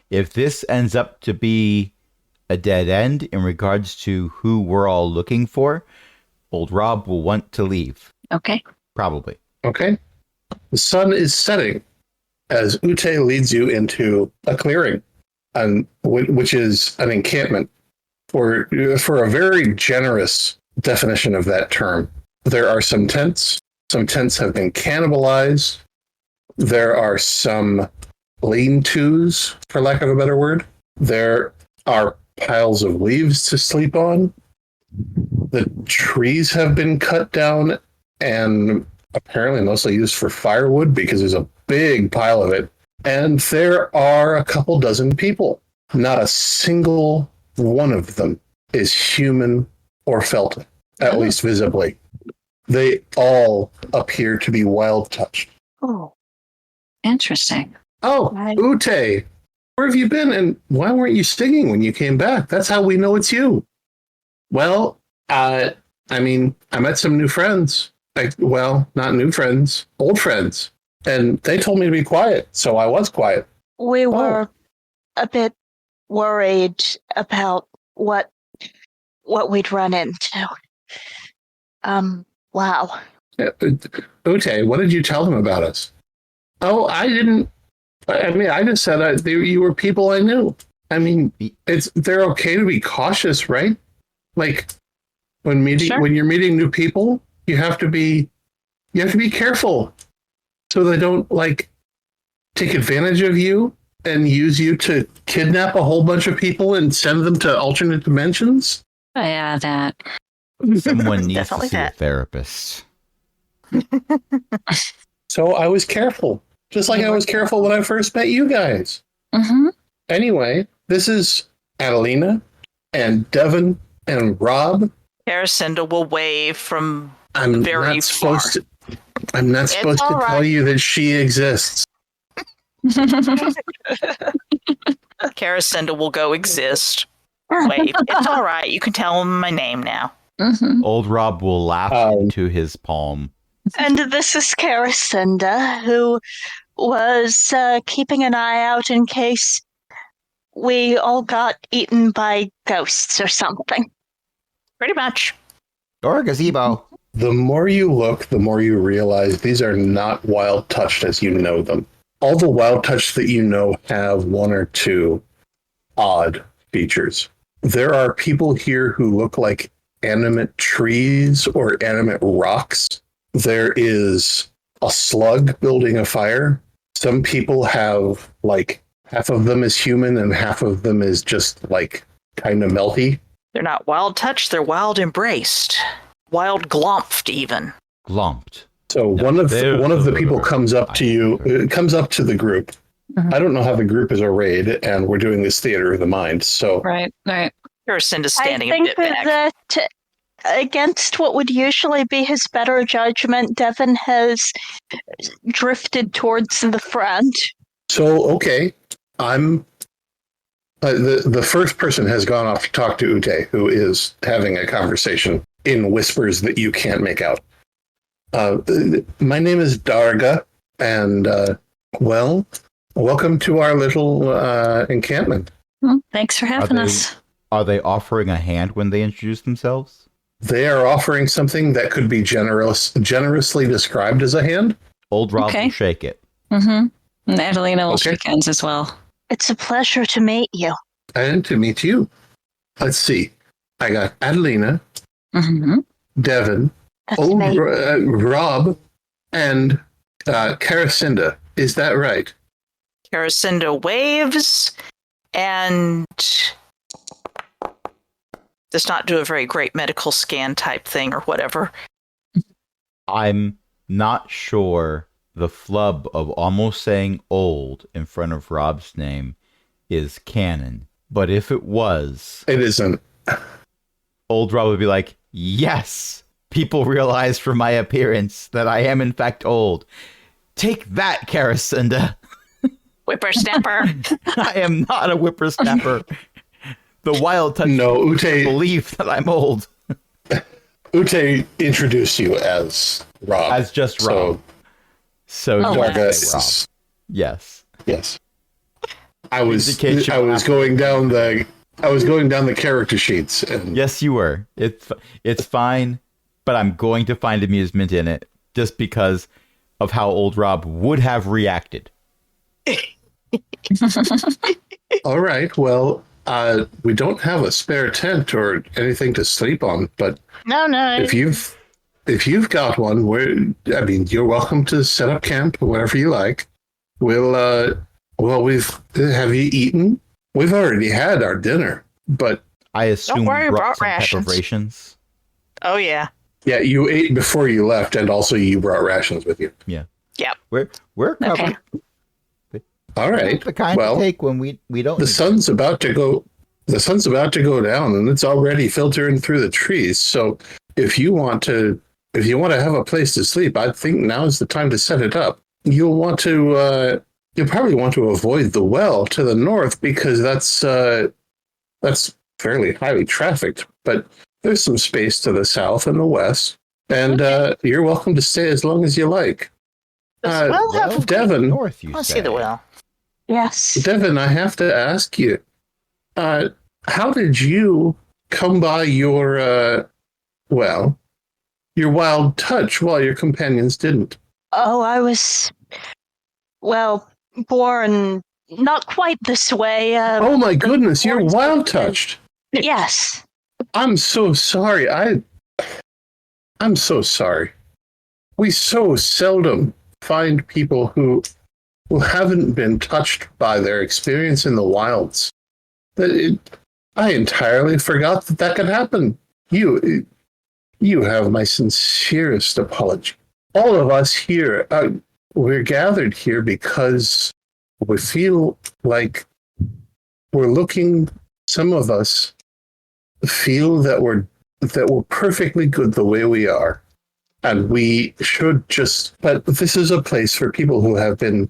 If this ends up to be a dead end in regards to who we're all looking for, Old Rob will want to leave. Okay. Probably. Okay. The sun is setting as Ute leads you into a clearing, which is an encampment. For a very generous definition of that term, there are some tents. Some tents have been cannibalized. There are some lean-tos, for lack of a better word. There are piles of leaves to sleep on. The trees have been cut down and apparently mostly used for firewood because there's a big pile of it. And there are a couple dozen people. Not a single one of them is human or felt, at least visibly. They all appear to be wild touched. Oh, interesting. Oh, Ute, where have you been and why weren't you singing when you came back? That's how we know it's you. Well, I met some new friends. Not new friends, old friends. And they told me to be quiet, so I was quiet. We were a bit worried about what we'd run into. Wow. Ute, what did you tell them about us? Oh, I didn't. I just said you were people I knew. I mean, they're okay to be cautious, right? Like when you're meeting new people, you have to be careful so they don't like take advantage of you and use you to kidnap a whole bunch of people and send them to alternate dimensions. Oh, yeah, that. Someone needs to Definitely see a that. therapist. So I was careful, just like I was careful when I first met you guys. Mm-hmm. Anyway, this is Adelina and Devin and Rob. Paracinda will wave from I'm very not far. supposed to tell you that she exists. Paracinda will go exist. Wave. It's all right. You can tell him my name now. Mm-hmm. Old Rob will laugh into his palm. And this is Caracinda, who was keeping an eye out in case we all got eaten by ghosts or something. Pretty much. Or a gazebo. The more you look, the more you realize these are not wild touched as you know them. All the wild touch that you know have one or two odd features. There are people here who look like animate trees or animate rocks. There is a slug building a fire. Some people have like half of them is human and half of them is just like kind of melty. They're not wild touched, they're wild embraced. Wild glomped, even. Glomped. So one of the people comes up to you, comes up to the group. Mhm. I don't know how the group is arrayed, and we're doing this theater of the mind. So Right. Paracinda's standing I a think bit back. that against what would usually be his better judgment, Devin has drifted towards the front. So, okay, I'm the first person has gone off to talk to Ute, who is having a conversation in whispers that you can't make out. My name is Darga, and welcome to our little encampment. Well, thanks for having us. Are they offering a hand when they introduce themselves? They are offering something that could be generously described as a hand. Old Rob Okay. will shake it. Mm-hmm. And Adelina will Okay. shake hands as well. It's a pleasure to meet you. And to meet you. Let's see. I got Adelina, Mm-hmm. Devin, That's me. Rob, and Caracinda, is that right? Caracinda waves and does not do a very great medical scan type thing or whatever. I'm not sure the flub of almost saying old in front of Rob's name is canon. But if it was, It isn't. old Rob would be like, yes, people realize from my appearance that I am in fact old. Take that, Caracinda. Whippersnapper. I am not a whippersnapper. The wild touch No, Ute believe that I'm old. introduced you as Rob. As just Rob. So Oh, don't Darga say Rob. is- Yes. Yes. I was Vindication. going down the character sheets and Yes, you were. It's fine, but I'm going to find amusement in it just because of how old Rob would have reacted. all right, well, we don't have a spare tent or anything to sleep on, but No. if you've got one, you're welcome to set up camp wherever you like. Have you eaten? We've already had our dinner, but I assume worry we brought about some type of rations. rations. Oh, yeah. yeah, you ate before you left, and also you brought rations with you. Yeah. Yep. We're covered. Okay. All right. The kind Well, to take when we don't. the need sun's about to go. The sun's about to go down, and it's already filtering through the trees. So, if you want to have a place to sleep, I think now is the time to set it up. You'll probably want to avoid the well to the north because that's fairly highly trafficked. But there's some space to the south and the west, and you're welcome to stay as long as you like. Does the well have Well, Devin, north, you Let's say. see the well. Yes. Devin, I have to ask you, how did you come by your wild touch while your companions didn't? Oh, I was, born not quite this way. Oh my goodness, you're horns wild of- touched. Yes. I'm so sorry. I'm so sorry. We so seldom find people who haven't been touched by their experience in the wilds. I entirely forgot that could happen. You have my sincerest apology. All of us here, we're gathered here because we feel like some of us feel that we're perfectly good the way we are. And we should but this is a place for people who have been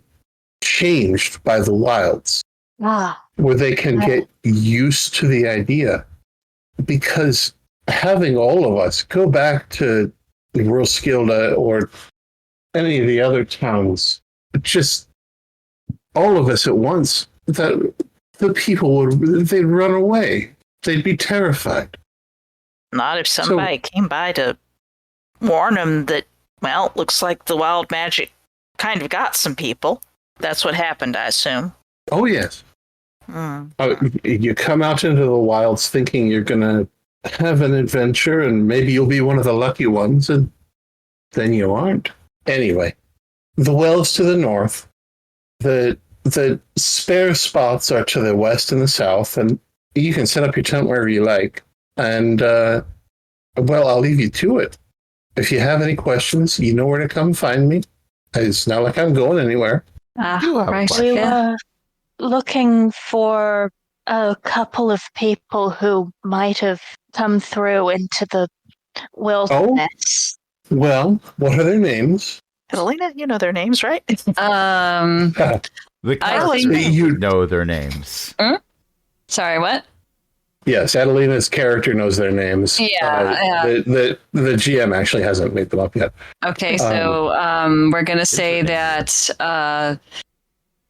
changed by the wilds, where they can get used to the idea. Because having all of us go back to Roskilde or any of the other towns, just all of us at once, that the people they'd run away. They'd be terrified. Not if somebody came by to warn them that, well, looks like the wild magic kind of got some people. That's what happened, I assume. Oh, yes. You come out into the wilds thinking you're going to have an adventure and maybe you'll be one of the lucky ones, and then you aren't. Anyway, the well's to the north. The spare spots are to the west and the south, and you can set up your tent wherever you like. And, I'll leave you to it. If you have any questions, you know where to come find me. It's not like I'm going anywhere. You have Right. questions. We Yeah. were looking for a couple of people who might have come through into the wilderness. Well, what are their names? Adelina, you know their names, right? The I characters think- You- know their names. Sorry, what? Yes, Adelina's character knows their names. Yeah. The GM actually hasn't made them up yet. Okay, so we're gonna say that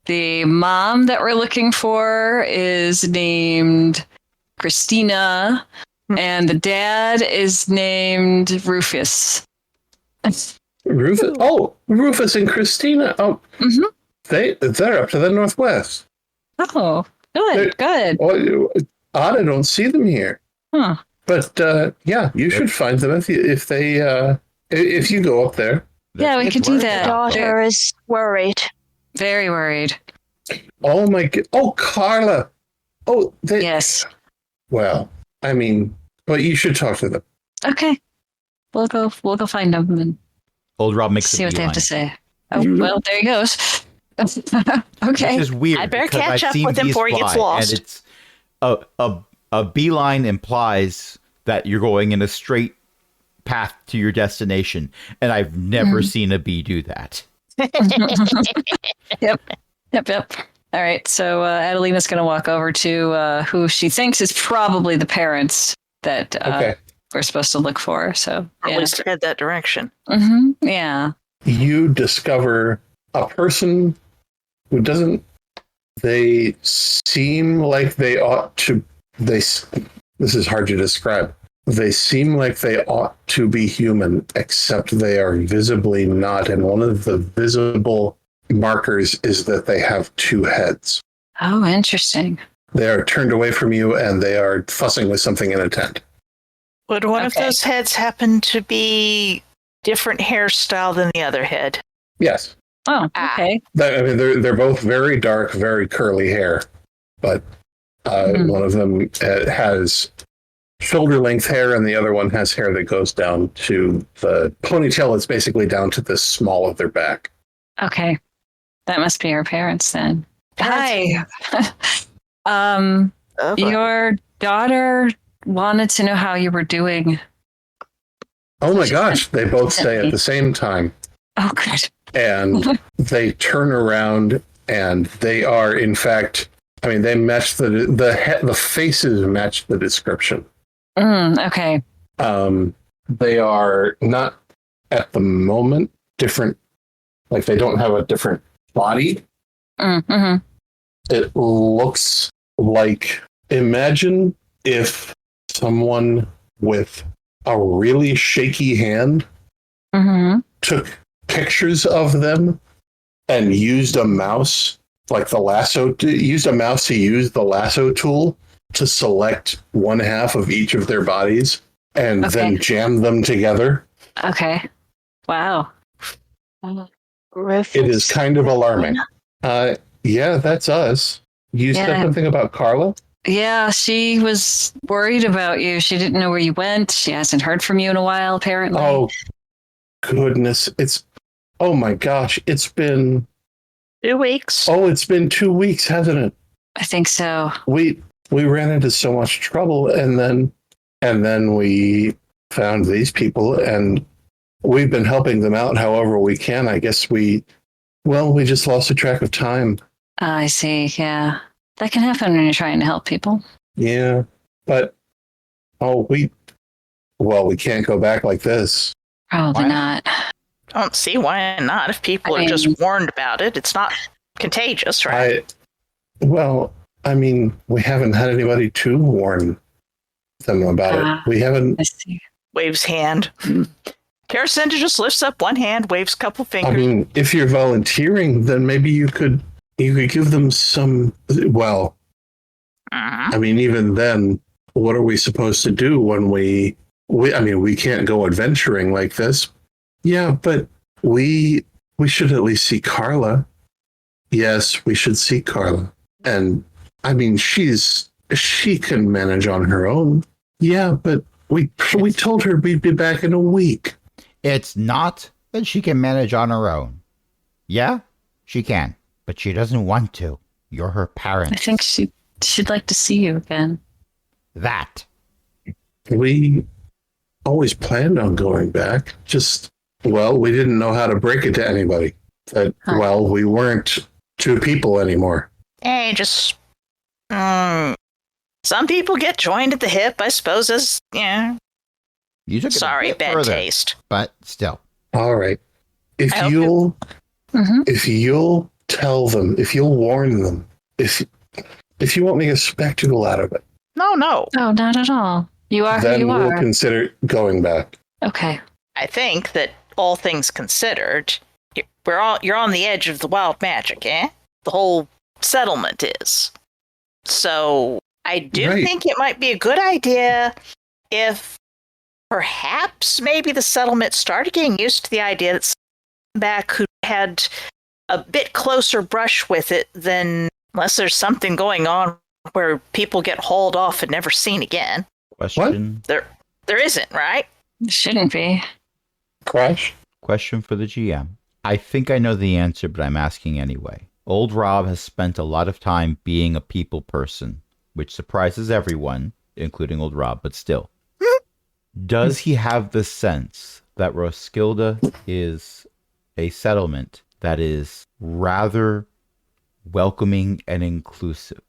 the mom that we're looking for is named Christina, and the dad is named Rufus. Rufus. Oh, Rufus and Christina. Oh, Mhm. they're up to the northwest. Oh, good, good. Oh, odd, I don't see them here. Huh. But yeah, you should find them if you go up there. Yeah, we It's could do worth that. it out there. Daughter is worried. Very worried. Oh my god. Oh, Carla. Oh, they, Yes. well, I mean, but you should talk to them. Okay. We'll go find them and Old Rob makes see a what they have to beeline. say. Oh, well, there he goes. Okay. Which is weird. I better because catch I've up seen with him bees before he gets fly, lost. And it's a beeline implies that you're going in a straight path to your destination, and I've never seen a bee do that. Yep. All right. So Adelina's going to walk over to who she thinks is probably the parents that Okay. we're supposed to look for. So, Or yeah. at least head that direction. Yeah. You discover a person who doesn't. They seem like they ought to. This is hard to describe. They seem like they ought to be human, except they are visibly not. And one of the visible markers is that they have two heads. Oh, interesting. They are turned away from you, and they are fussing with something in a tent. Would one of Okay. those heads happen to be different hairstyle than the other head? Yes, Oh, Ah. okay. I mean they're both very dark, very curly hair, but one of them has shoulder-length hair, and the other one has hair that goes down to the ponytail. It's basically down to the small of their back. Okay. That must be her parents then. Hi. Oh, boy. Your daughter wanted to know how you were doing. Oh my gosh! They both say at the same time, Oh, good. and they turn around, and they are, in fact, I mean, they match the faces match the description. Okay. They are not at the moment different, like they don't have a different body. Mm-hmm. It looks like, imagine if someone with a really shaky hand Mm-hmm. took pictures of them and used a mouse, like the lasso, used a mouse to use the lasso tool to select one half of each of their bodies and then jam them together. Okay. Wow. Rufus. It is kind of alarming. Yeah, that's us. You said Yeah. something about Carla? Yeah, she was worried about you. She didn't know where you went. She hasn't heard from you in a while, apparently. Oh, goodness. Oh my gosh. It's been 2 weeks. it's been 2 weeks, hasn't it? I think so. We ran into so much trouble, and then we found these people, and we've been helping them out however we can. I guess we just lost a track of time. I see. Yeah. That can happen when you're trying to help people. Yeah, but we can't go back like this. Probably Why? not. Don't see why not. If people I are just mean- warned about it, it's not contagious, right? I mean, we haven't had anybody to warn them about it. We haven't. I see. Waves hand. Karacinda just lifts up one hand, waves a couple fingers. I mean, if you're volunteering, then maybe you could give them some. Well, Mhm. I mean, even then, what are we supposed to do when we can't go adventuring like this. Yeah, but we should at least see Carla. Yes, we should see Carla. And I mean, she can manage on her own. Yeah, but we told her we'd be back in a week. It's not that she can manage on her own. Yeah, she can, but she doesn't want to. You're her parent. I think she'd like to see you again. That. We always planned on going back. Just, we didn't know how to break it to anybody. That, we weren't two people anymore. Hey, just some people get joined at the hip, I suppose. As You took it a sorry, bit bad further, taste. but still. All right. If I hope you'll tell them, if you'll warn them, if you won't make a spectacle out of it, No. No, not at all. You are who then you we'll are. consider going back. Okay. I think that all things considered, you're on the edge of the wild magic, eh? The whole settlement is. So I do Right. think it might be a good idea if perhaps maybe the settlement started getting used to the idea that back who had a bit closer brush with it than, unless there's something going on where people get hauled off and never seen again. Question. There isn't, right? Shouldn't be. Crash? Question for the GM. I think I know the answer, but I'm asking anyway. Old Rob has spent a lot of time being a people person, which surprises everyone, including Old Rob, but still. Does he have the sense that Roskilde is a settlement that is rather welcoming and inclusive?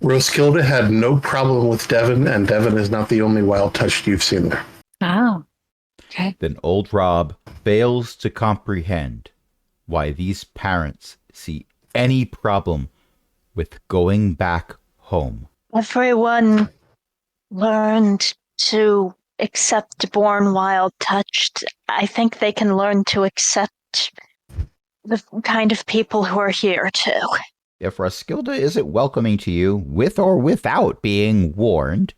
Roskilde had no problem with Devon, and Devon is not the only wild touch you've seen there. Oh. Okay. Then Old Rob fails to comprehend why these parents see any problem with going back home. Everyone learned to accept born wild touched. I think they can learn to accept the kind of people who are here too. If Roskilde isn't welcoming to you with or without being warned,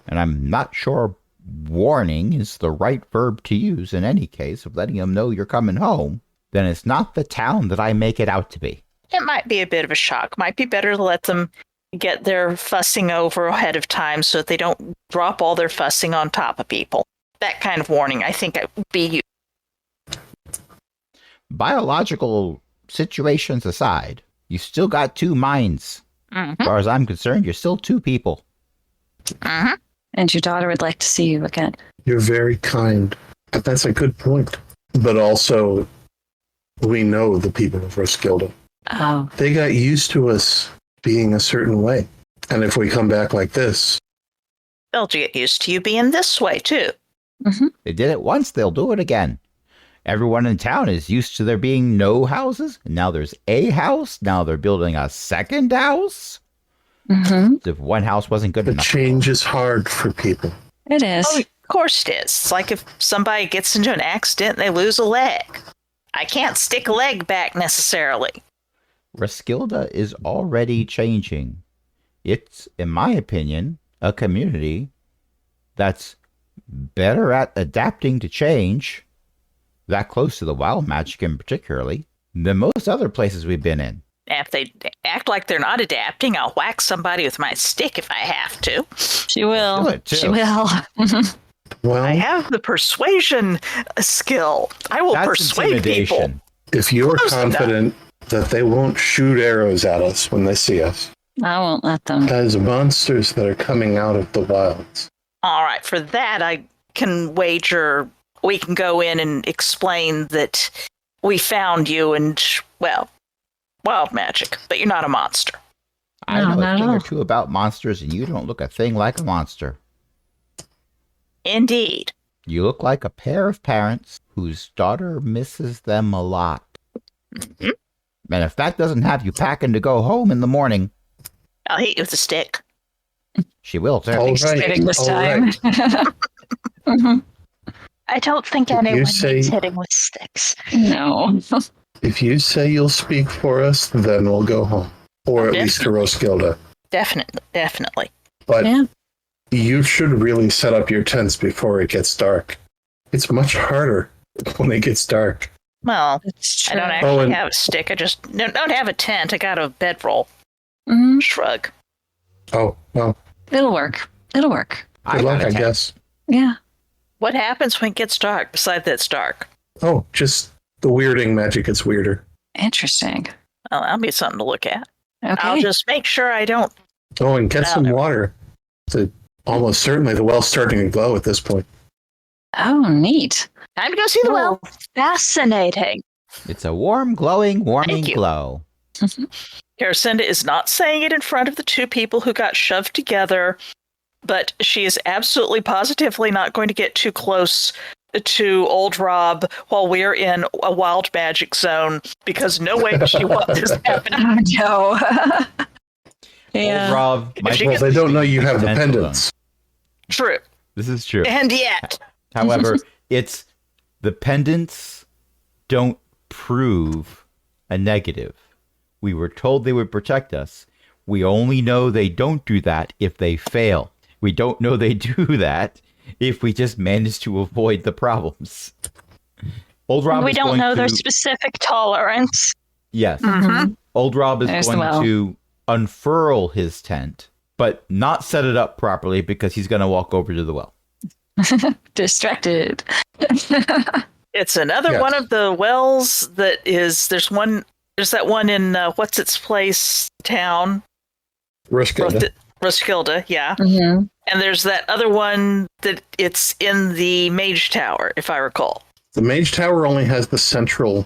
and I'm not sure warning is the right verb to use in any case of letting them know you're coming home, then it's not the town that I make it out to be. It might be a bit of a shock. Might be better to let them get their fussing over ahead of time so that they don't drop all their fussing on top of people. That kind of warning, I think, would be useful. Biological situations aside, you still got two minds. As far as I'm concerned, you're still two people. And your daughter would like to see you again. You're very kind. That's a good point. But also, we know the people of Roskilde. Oh. They got used to us being a certain way. And if we come back like this, They'll get used to you being this way, too. They did it once, they'll do it again. Everyone in town is used to there being no houses. Now there's a house. Now they're building a second house. If one house wasn't good the enough. change is hard for people. It is. Oh, of course it is. It's like if somebody gets into an accident and they lose a leg. I can't stick a leg back necessarily. Roskilde is already changing. It's, in my opinion, a community that's better at adapting to change, that close to the wild magic in particularly, than most other places we've been in. If they act like they're not adapting, I'll whack somebody with my stick if I have to. She will. Do it, too. She will. Well, I have the persuasion skill. I will That's persuade people. intimidation. if you're Close enough. confident that they won't shoot arrows at us when they see us, I won't let them. as monsters that are coming out of the wilds, All right, for that, I can wager we can go in and explain that we found you and, well, wild magic, but you're not a monster. I No, know not a at thing or all. two about monsters, and you don't look a thing like a monster. Indeed. You look like a pair of parents whose daughter misses them a lot. And if that doesn't have you packing to go home in the morning, I'll hit you with a stick. she will too. All right, Exciting this all time. right. I don't think If you anyone say- needs hitting with sticks. No. If you say you'll speak for us, then we'll go home. Or at least to Roskilde. Definitely. But Yeah. you should really set up your tents before it gets dark. It's much harder when it gets dark. Well, It's I true. don't actually and- have a stick. I just don't have a tent. I got a bedroll. Mhm. Shrug. Oh, well, It'll work. It'll work. good luck, got I a tent. guess. Yeah. What happens when it gets dark, besides that it's dark? Oh, just the weirding magic gets weirder. Interesting. Well, that'll be something to look at. Okay. I'll just make sure I don't. Oh, and get Well, some there- water. So almost certainly the well's starting to glow at this point. Oh, neat. Time to go see the well. Oh, fascinating. It's a warm, glowing, warming Thank you. glow. Karacinda is not saying it in front of the two people who got shoved together, but she is absolutely positively not going to get too close to old Rob while we're in a wild magic zone, because no way does she want this happening. Oh, no. yeah. Old Rob, If she Well, gets- they don't know you have the Pencil pendants. True. this is true. And yet, However, it's the pendants don't prove a negative. We were told they would protect us. We only know they don't do that if they fail. We don't know they do that if we just manage to avoid the problems. Old Rob We is don't going know their to... specific tolerance. Yes. Mm-hmm. Old Rob is There's the going well. to unfurl his tent, but not set it up properly because he's going to walk over to the well. Distracted. It's another Yes. one of the wells that is. There's that one in what's its place town, Roskilde. Roskilde, yeah. Mm-hmm. And there's that other one that it's in the Mage Tower, if I recall. The Mage Tower only has the central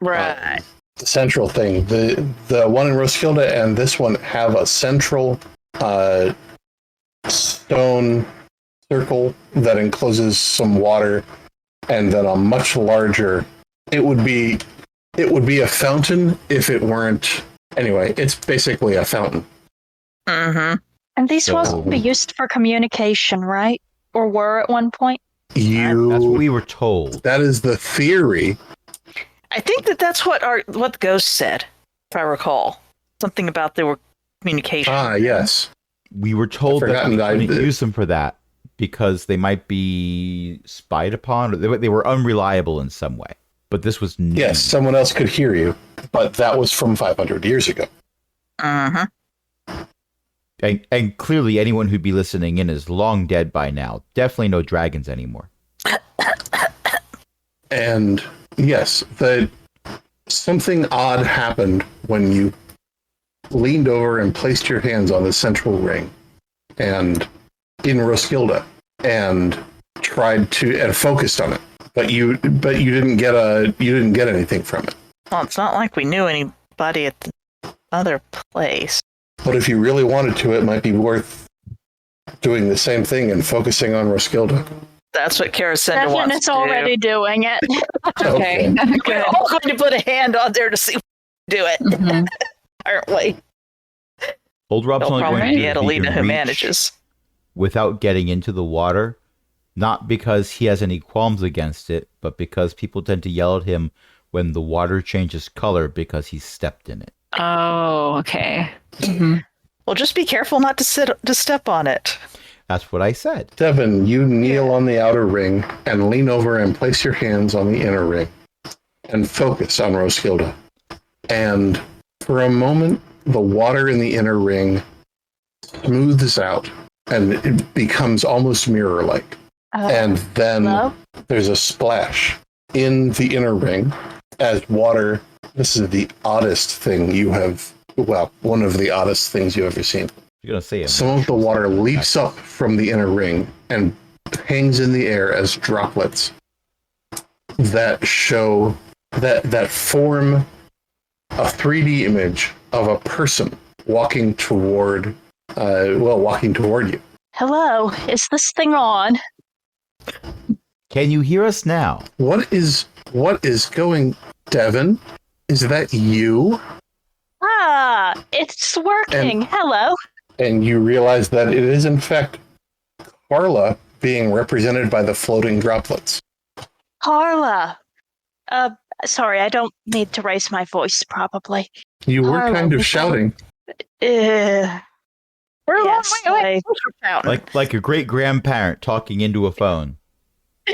Right. the central thing. The one in Roskilde and this one have a central stone circle that encloses some water, and then a much larger. It would be a fountain if it weren't. Anyway, it's basically a fountain. Mm-hmm. And these So- wells can be used for communication, right? Or were at one point? That's what we were told. That is the theory. I think that's what the ghost said, if I recall. Something about there were communication. Ah, yes. We were told I've that we forgotten couldn't that I- use them for that because they might be spied upon, or they were unreliable in some way. But this was new. Yes, someone else could hear you, but that was from 500 years ago. Uh-huh. And clearly anyone who'd be listening in is long dead by now. Definitely no dragons anymore. And yes, something odd happened when you leaned over and placed your hands on the central ring and in Roskilde and tried to and focused on it. But you didn't get anything from it. Well, it's not like we knew anybody at the other place. But if you really wanted to, it might be worth doing the same thing and focusing on Roskilde. That's what Karasenda Devin wants is to already doing it. Okay. do. We're Good. all going to put a hand on there to see do it, Mhm. aren't we? Old Rob's It'll only probably going to be do it if he Adelina can who reach manages. without getting into the water, not because he has any qualms against it, but because people tend to yell at him when the water changes color because he stepped in it. Oh, okay. Mhm. Well, just be careful not to step on it. That's what I said. Devin, you kneel on the outer ring and lean over and place your hands on the inner ring and focus on Roskilde. And for a moment, the water in the inner ring smooths out and it becomes almost mirror-like. And then Hello? there's a splash in the inner ring as water. This is the oddest thing one of the oddest things you've ever seen. You're going to say it. Some of the water leaps up from the inner ring and hangs in the air as droplets that show that form a 3D image of a person walking toward you. Hello, is this thing on? Can you hear us now? What is going, Devin? Is that you? Ah, it's working. Hello. And you realize that it is in fact Carla being represented by the floating droplets. Carla. Sorry, I don't need to raise my voice, probably. You were Carla, kind of we shouting. Uh, We're Yes, Like a great grandparent talking into a phone.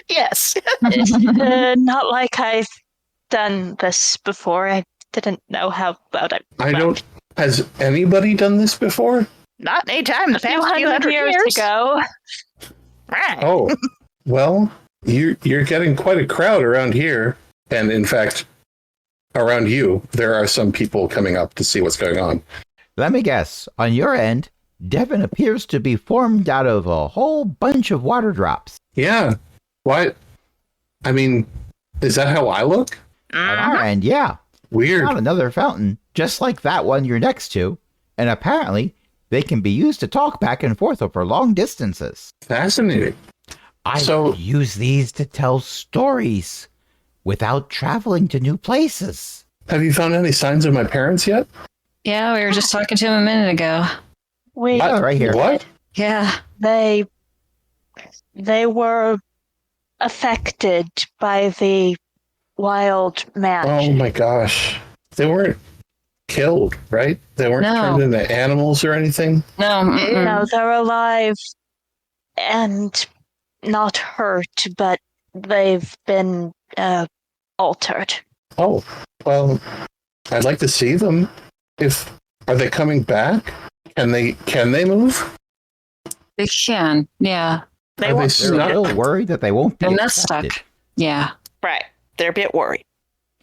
Yes. not like I've done this before. I didn't know how about it. Has anybody done this before? Not any time in the A few past few hundred years years ago. Right. Oh, well, you're getting quite a crowd around here. And in fact, around you, there are some people coming up to see what's going on. Let me guess. On your end, Devin appears to be formed out of a whole bunch of water drops. Yeah. What? I mean, is that how I look? On our end, yeah. Weird. Found another fountain, just like that one you're next to. And apparently, they can be used to talk back and forth over long distances. Fascinating. I So- use these to tell stories without traveling to new places. Have you found any signs of my parents yet? Yeah, we were just talking to him a minute ago. We Yeah, right here. What? Yeah. they were affected by the wild Oh magic. my gosh. They weren't killed, right? They weren't No. turned into animals or anything? No. Mm-mm. No, they're alive and not hurt, but they've been altered. Oh, well, I'd like to see them. Are they coming back? Can they move? They can, yeah. They Are they want They're stuck? still worried that they won't be They're not accepted. stuck. Yeah. right. They're a bit worried.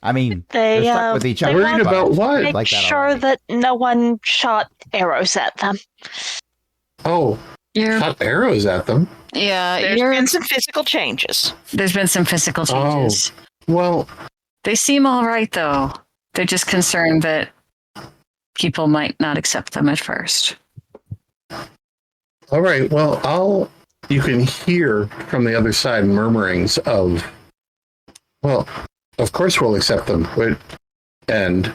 I mean, They, they're stuck with each they other. Worried want about but what? Make like that sure already. that no one shot arrows at them. Oh, You're, shot arrows at them. yeah, There's been some physical changes. there's been some physical changes. Well, They seem all right, though. They're just concerned that people might not accept them at first. all right. Well, you can hear from the other side murmurings of, well, of course we'll accept them. And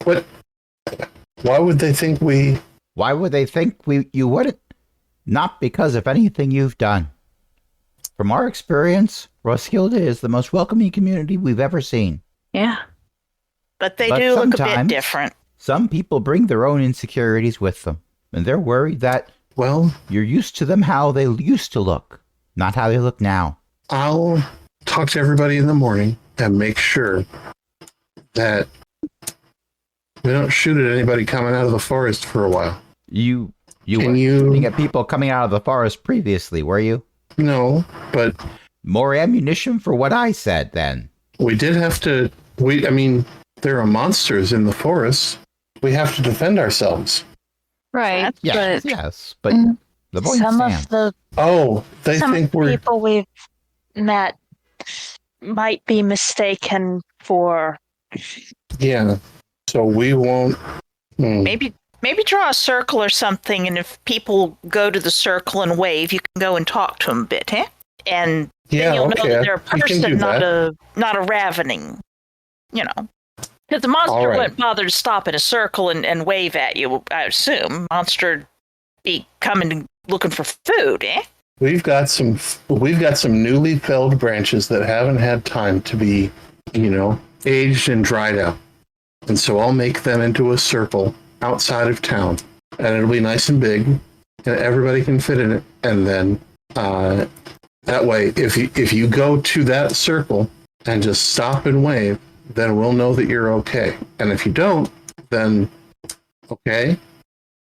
what? Why would they think we? Why would they think you wouldn't? Not because of anything you've done. From our experience, Roskilde is the most welcoming community we've ever seen. Yeah. But they But do look a bit sometimes- different. Some people bring their own insecurities with them, and they're worried that Well, you're used to them how they used to look, not how they look now. I'll talk to everybody in the morning and make sure that we don't shoot at anybody coming out of the forest for a while. You Can were you- shooting at people coming out of the forest previously, were you? No, but More ammunition for what I said, then. we did have to. I mean, there are monsters in the forest. We have to defend ourselves. Right. Yes, But yes, but Mm. the point Some stands. of the Oh, they some think of the we're. people we've met might be mistaken for. Yeah. So we won't. Maybe draw a circle or something, and if people go to the circle and wave, you can go and talk to them a bit, eh? And Yeah. then you'll know Okay. that they're a We can do person, that. not a ravening, you know. Because the monster All right. wouldn't bother to stop in a circle and wave at you, I assume. Monster be coming looking for food, eh? We've got some newly felled branches that haven't had time to be, aged and dried out. And so I'll make them into a circle outside of town, and it'll be nice and big, and everybody can fit in it. And then that way, if you go to that circle and just stop and wave, then we'll know that you're okay. And if you don't, then okay,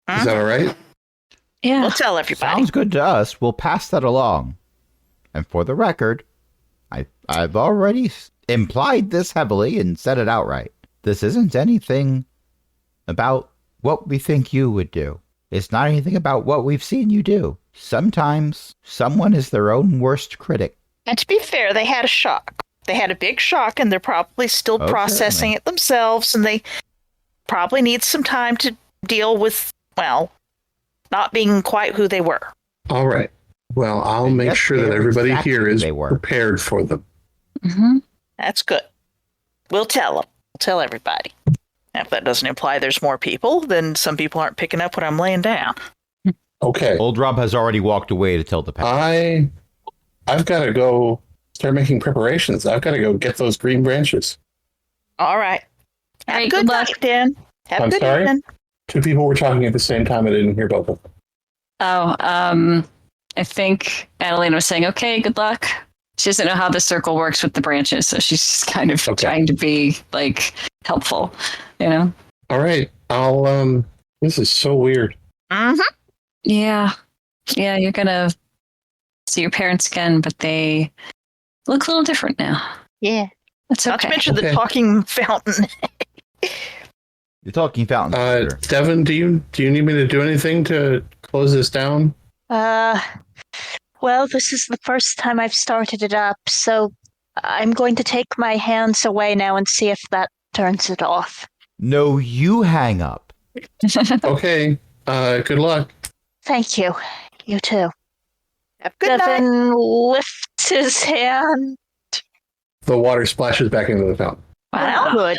is that all right? yeah. We'll tell everybody. Sounds good to us. We'll pass that along. And for the record, I've already implied this heavily and said it outright. This isn't anything about what we think you would do. It's not anything about what we've seen you do. Sometimes someone is their own worst critic. And to be fair, they had a shock. They had a big shock, and they're probably still Oh, processing certainly. it themselves, and they probably need some time to deal with, well, not being quite who they were. All right. Well, I'll And make yet sure they that are everybody exactly here who is they were. prepared for them. Mm-hmm. That's good. We'll tell them. We'll tell everybody. Now, if that doesn't imply there's more people, then some people aren't picking up what I'm laying down. Okay. Old Rob has already walked away to tell the pack. I've got to go start making preparations. I've got to go get those green branches. All right. All Have right, a good good luck. night, Dan. Have a I'm good sorry? evening. Two people were talking at the same time. I didn't hear both of them. Oh, I think Adelina was saying, okay, good luck. She doesn't know how the circle works with the branches, so she's just kind of Okay. trying to be like helpful, you know? All right. This is so weird. Mm-hmm. Yeah. Yeah, you're gonna see your parents again, but they look a little different now. Yeah. That's Not to okay. mention the Okay. talking fountain. The talking fountain. sister. Devin, do you need me to do anything to close this down? Well, this is the first time I've started it up, so I'm going to take my hands away now and see if that turns it off. No, you hang up. Okay. Good luck. Thank you. You too. Have a good night. Devin lifts his hand. The water splashes back into the fountain. Wow. Good.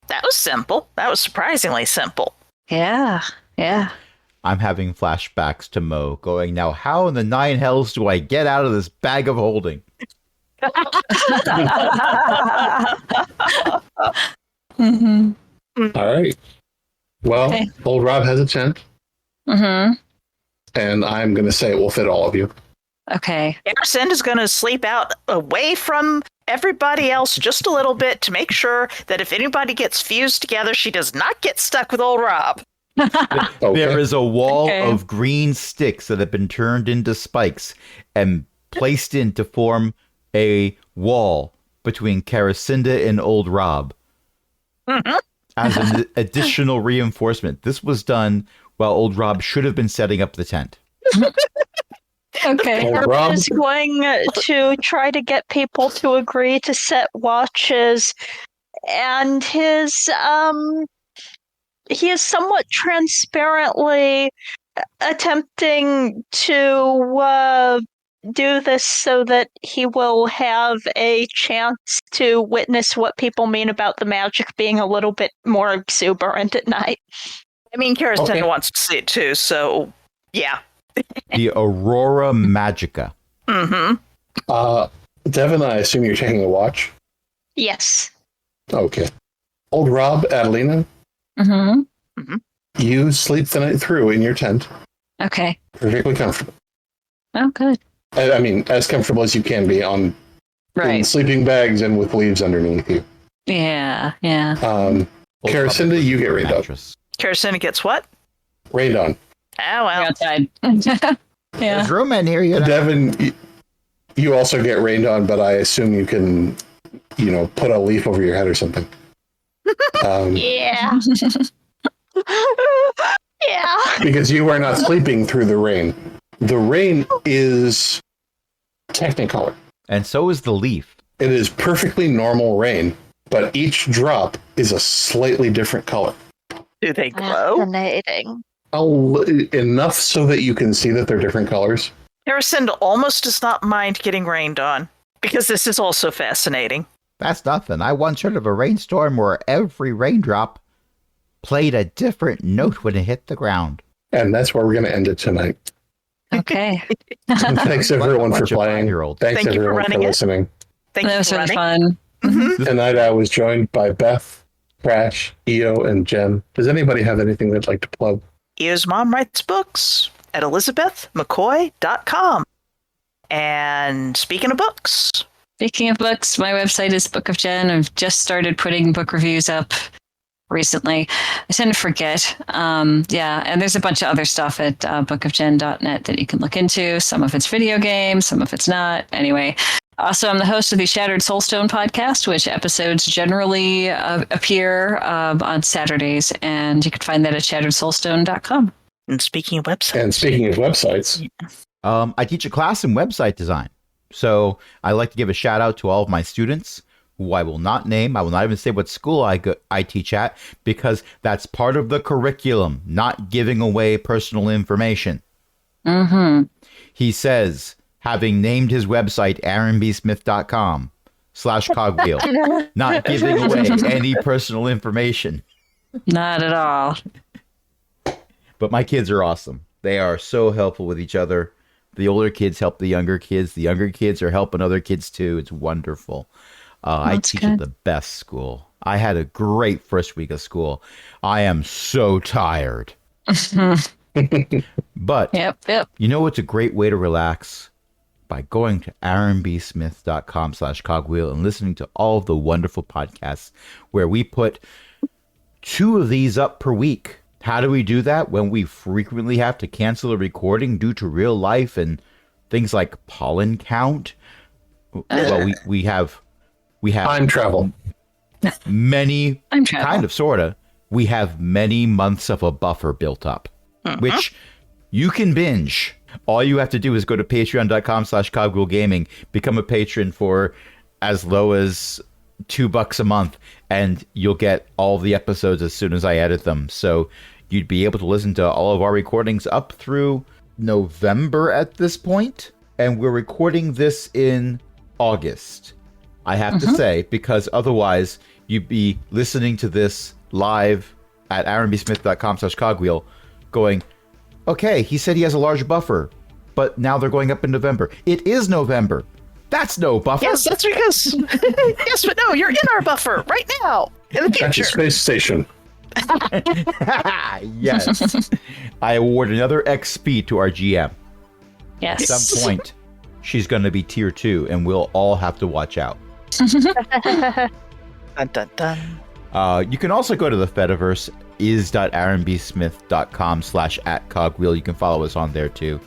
That was simple. That was surprisingly simple. Yeah. Yeah. I'm having flashbacks to Mo going, now how in the nine hells do I get out of this bag of holding? Mm-hmm. All right. Well, Okay. old Rob has a tent, Mm-hmm. and I'm going to say it will fit all of you. Okay. Garrison is going to sleep out away from everybody else just a little bit to make sure that if anybody gets fused together, she does not get stuck with old Rob. Okay. There is a wall Okay. of green sticks that have been turned into spikes and placed in to form a wall between Caracinda and Old Rob as an additional reinforcement. This was done while Old Rob should have been setting up the tent. Okay. Old Rob? Is going to try to get people to agree to set watches, and he is somewhat transparently attempting to do this so that he will have a chance to witness what people mean about the magic being a little bit more exuberant at night. I mean, Garrison Okay. wants to see it too, so yeah. The Aurora Magica. Mm-hmm. Devin, I assume you're taking a watch. Yes. Okay. Old Rob, Adelina, Mm-hmm. you sleep the night through in your tent, Okay. perfectly comfortable. Oh, good. I mean, as comfortable as you can be in Right. sleeping bags and with leaves underneath you. Yeah. Yeah. Old Caracinda, Rob you get rained on. mattress. Garrison gets what? Rained on. Oh, We're well. outside. Yeah. There's room in here, you know. Devin, you also get rained on, but I assume you can, put a leaf over your head or something. Yeah. Yeah. Because you are not sleeping through the rain. The rain is Technicolor. And so is the leaf. It is perfectly normal rain, but each drop is a slightly different color. Do they glow? Fascinating. Enough so that you can see that they're different colors. Garrison almost does not mind getting rained on, because this is also fascinating. That's nothing. I once heard of a rainstorm where every raindrop played a different note when it hit the ground. And that's where we're going to end it tonight. Okay. Thanks everyone for Bunch of playing. five-year-olds. Thanks Thank you for everyone for running it. listening. Thank That you was for really running. fun. Tonight I was joined by Beth, Crash, Eo, and Jen. Does anybody have anything they'd like to plug? Eo's mom writes books at elizabethmccoy.com. And speaking of books, Speaking of books, my website is Book of Jen. I've just started putting book reviews up recently. I tend to forget. Yeah, and there's a bunch of other stuff at bookofjen.net that you can look into. Some of it's video games, some of it's not. Anyway, also, I'm the host of the Shattered Soulstone podcast, which episodes generally appear on Saturdays, and you can find that at shatteredsoulstone.com. and speaking of websites, And speaking of websites, I teach a class in website design. So I like to give a shout out to all of my students who I will not name. I will not even say what school I teach at, because that's part of the curriculum, not giving away personal information. Mm-hmm. He says, having named his website aaronbsmith.com/cogwheel, not giving away any personal information. Not at all. But my kids are awesome. They are so helpful with each other. The older kids help the younger kids. The younger kids are helping other kids too. It's wonderful. I That's teach good. at the best school. I had a great first week of school. I am so tired. But Yep. you know what's a great way to relax? By going to aaronbsmith.com/cogwheel and listening to all of the wonderful podcasts where we put 2 of these up per week. How do we do that when we frequently have to cancel a recording due to real life and things like pollen count? Well, we have time travel. many, I'm travel. kind of, sort of, we have many months of a buffer built up, which you can binge. All you have to do is go to patreon.com/cogwheelgaming, become a patron for as low as $2 a month, and you'll get all the episodes as soon as I edit them. So you'd be able to listen to all of our recordings up through November at this point, and we're recording this in August. I have to say, because otherwise you'd be listening to this live at aaronbsmith.com/cogwheel going, okay, he said he has a large buffer, but now they're going up in November. It is November. That's no buffer. yes, that's because yes, but no, you're in our buffer right now in the At the future. space station. Yes. I award another XP to our GM. At Yes. some point, she's going to be tier 2, and we'll all have to watch out. Dun, dun, dun. You can also go to the Fediverse, is.aaronbsmith.com/@cogwheel. You can follow us on there too.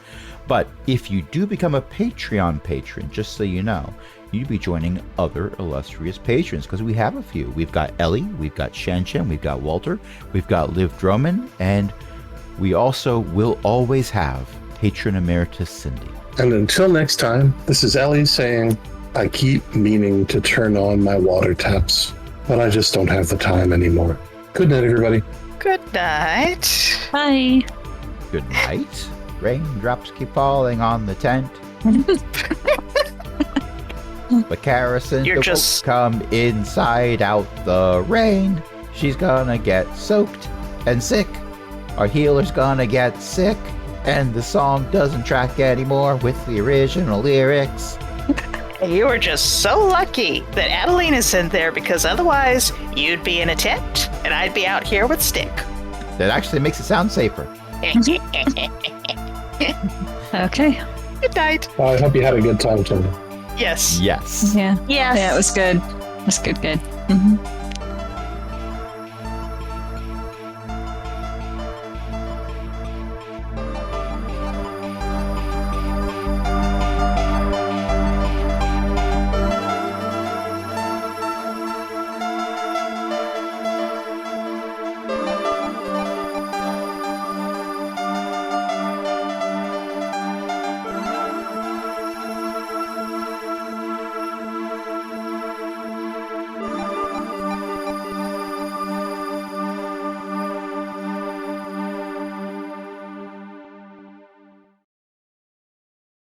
But if you do become a Patreon patron, just so you know, you'd be joining other illustrious patrons, because we have a few. We've got Ellie, we've got Shanshan, we've got Walter, we've got Liv Drummond, and we also will always have Patron Emeritus Cindy. And until next time, this is Ellie saying, I keep meaning to turn on my water taps, but I just don't have the time anymore. Good night, everybody. Good night. Bye. Good night. Raindrops keep falling on the tent. But Carison You're won't just- come inside out the rain. She's gonna get soaked and sick. Our healer's gonna get sick. And the song doesn't track anymore with the original lyrics. You were just so lucky that Adelina's in there, because otherwise you'd be in a tent and I'd be out here with Stick. That actually makes it sound safer. Okay. Good night. I hope you had a good time, Tony. Yes. Yes. Yeah. Yes. Yeah, it was good. It was good. Mm-hmm.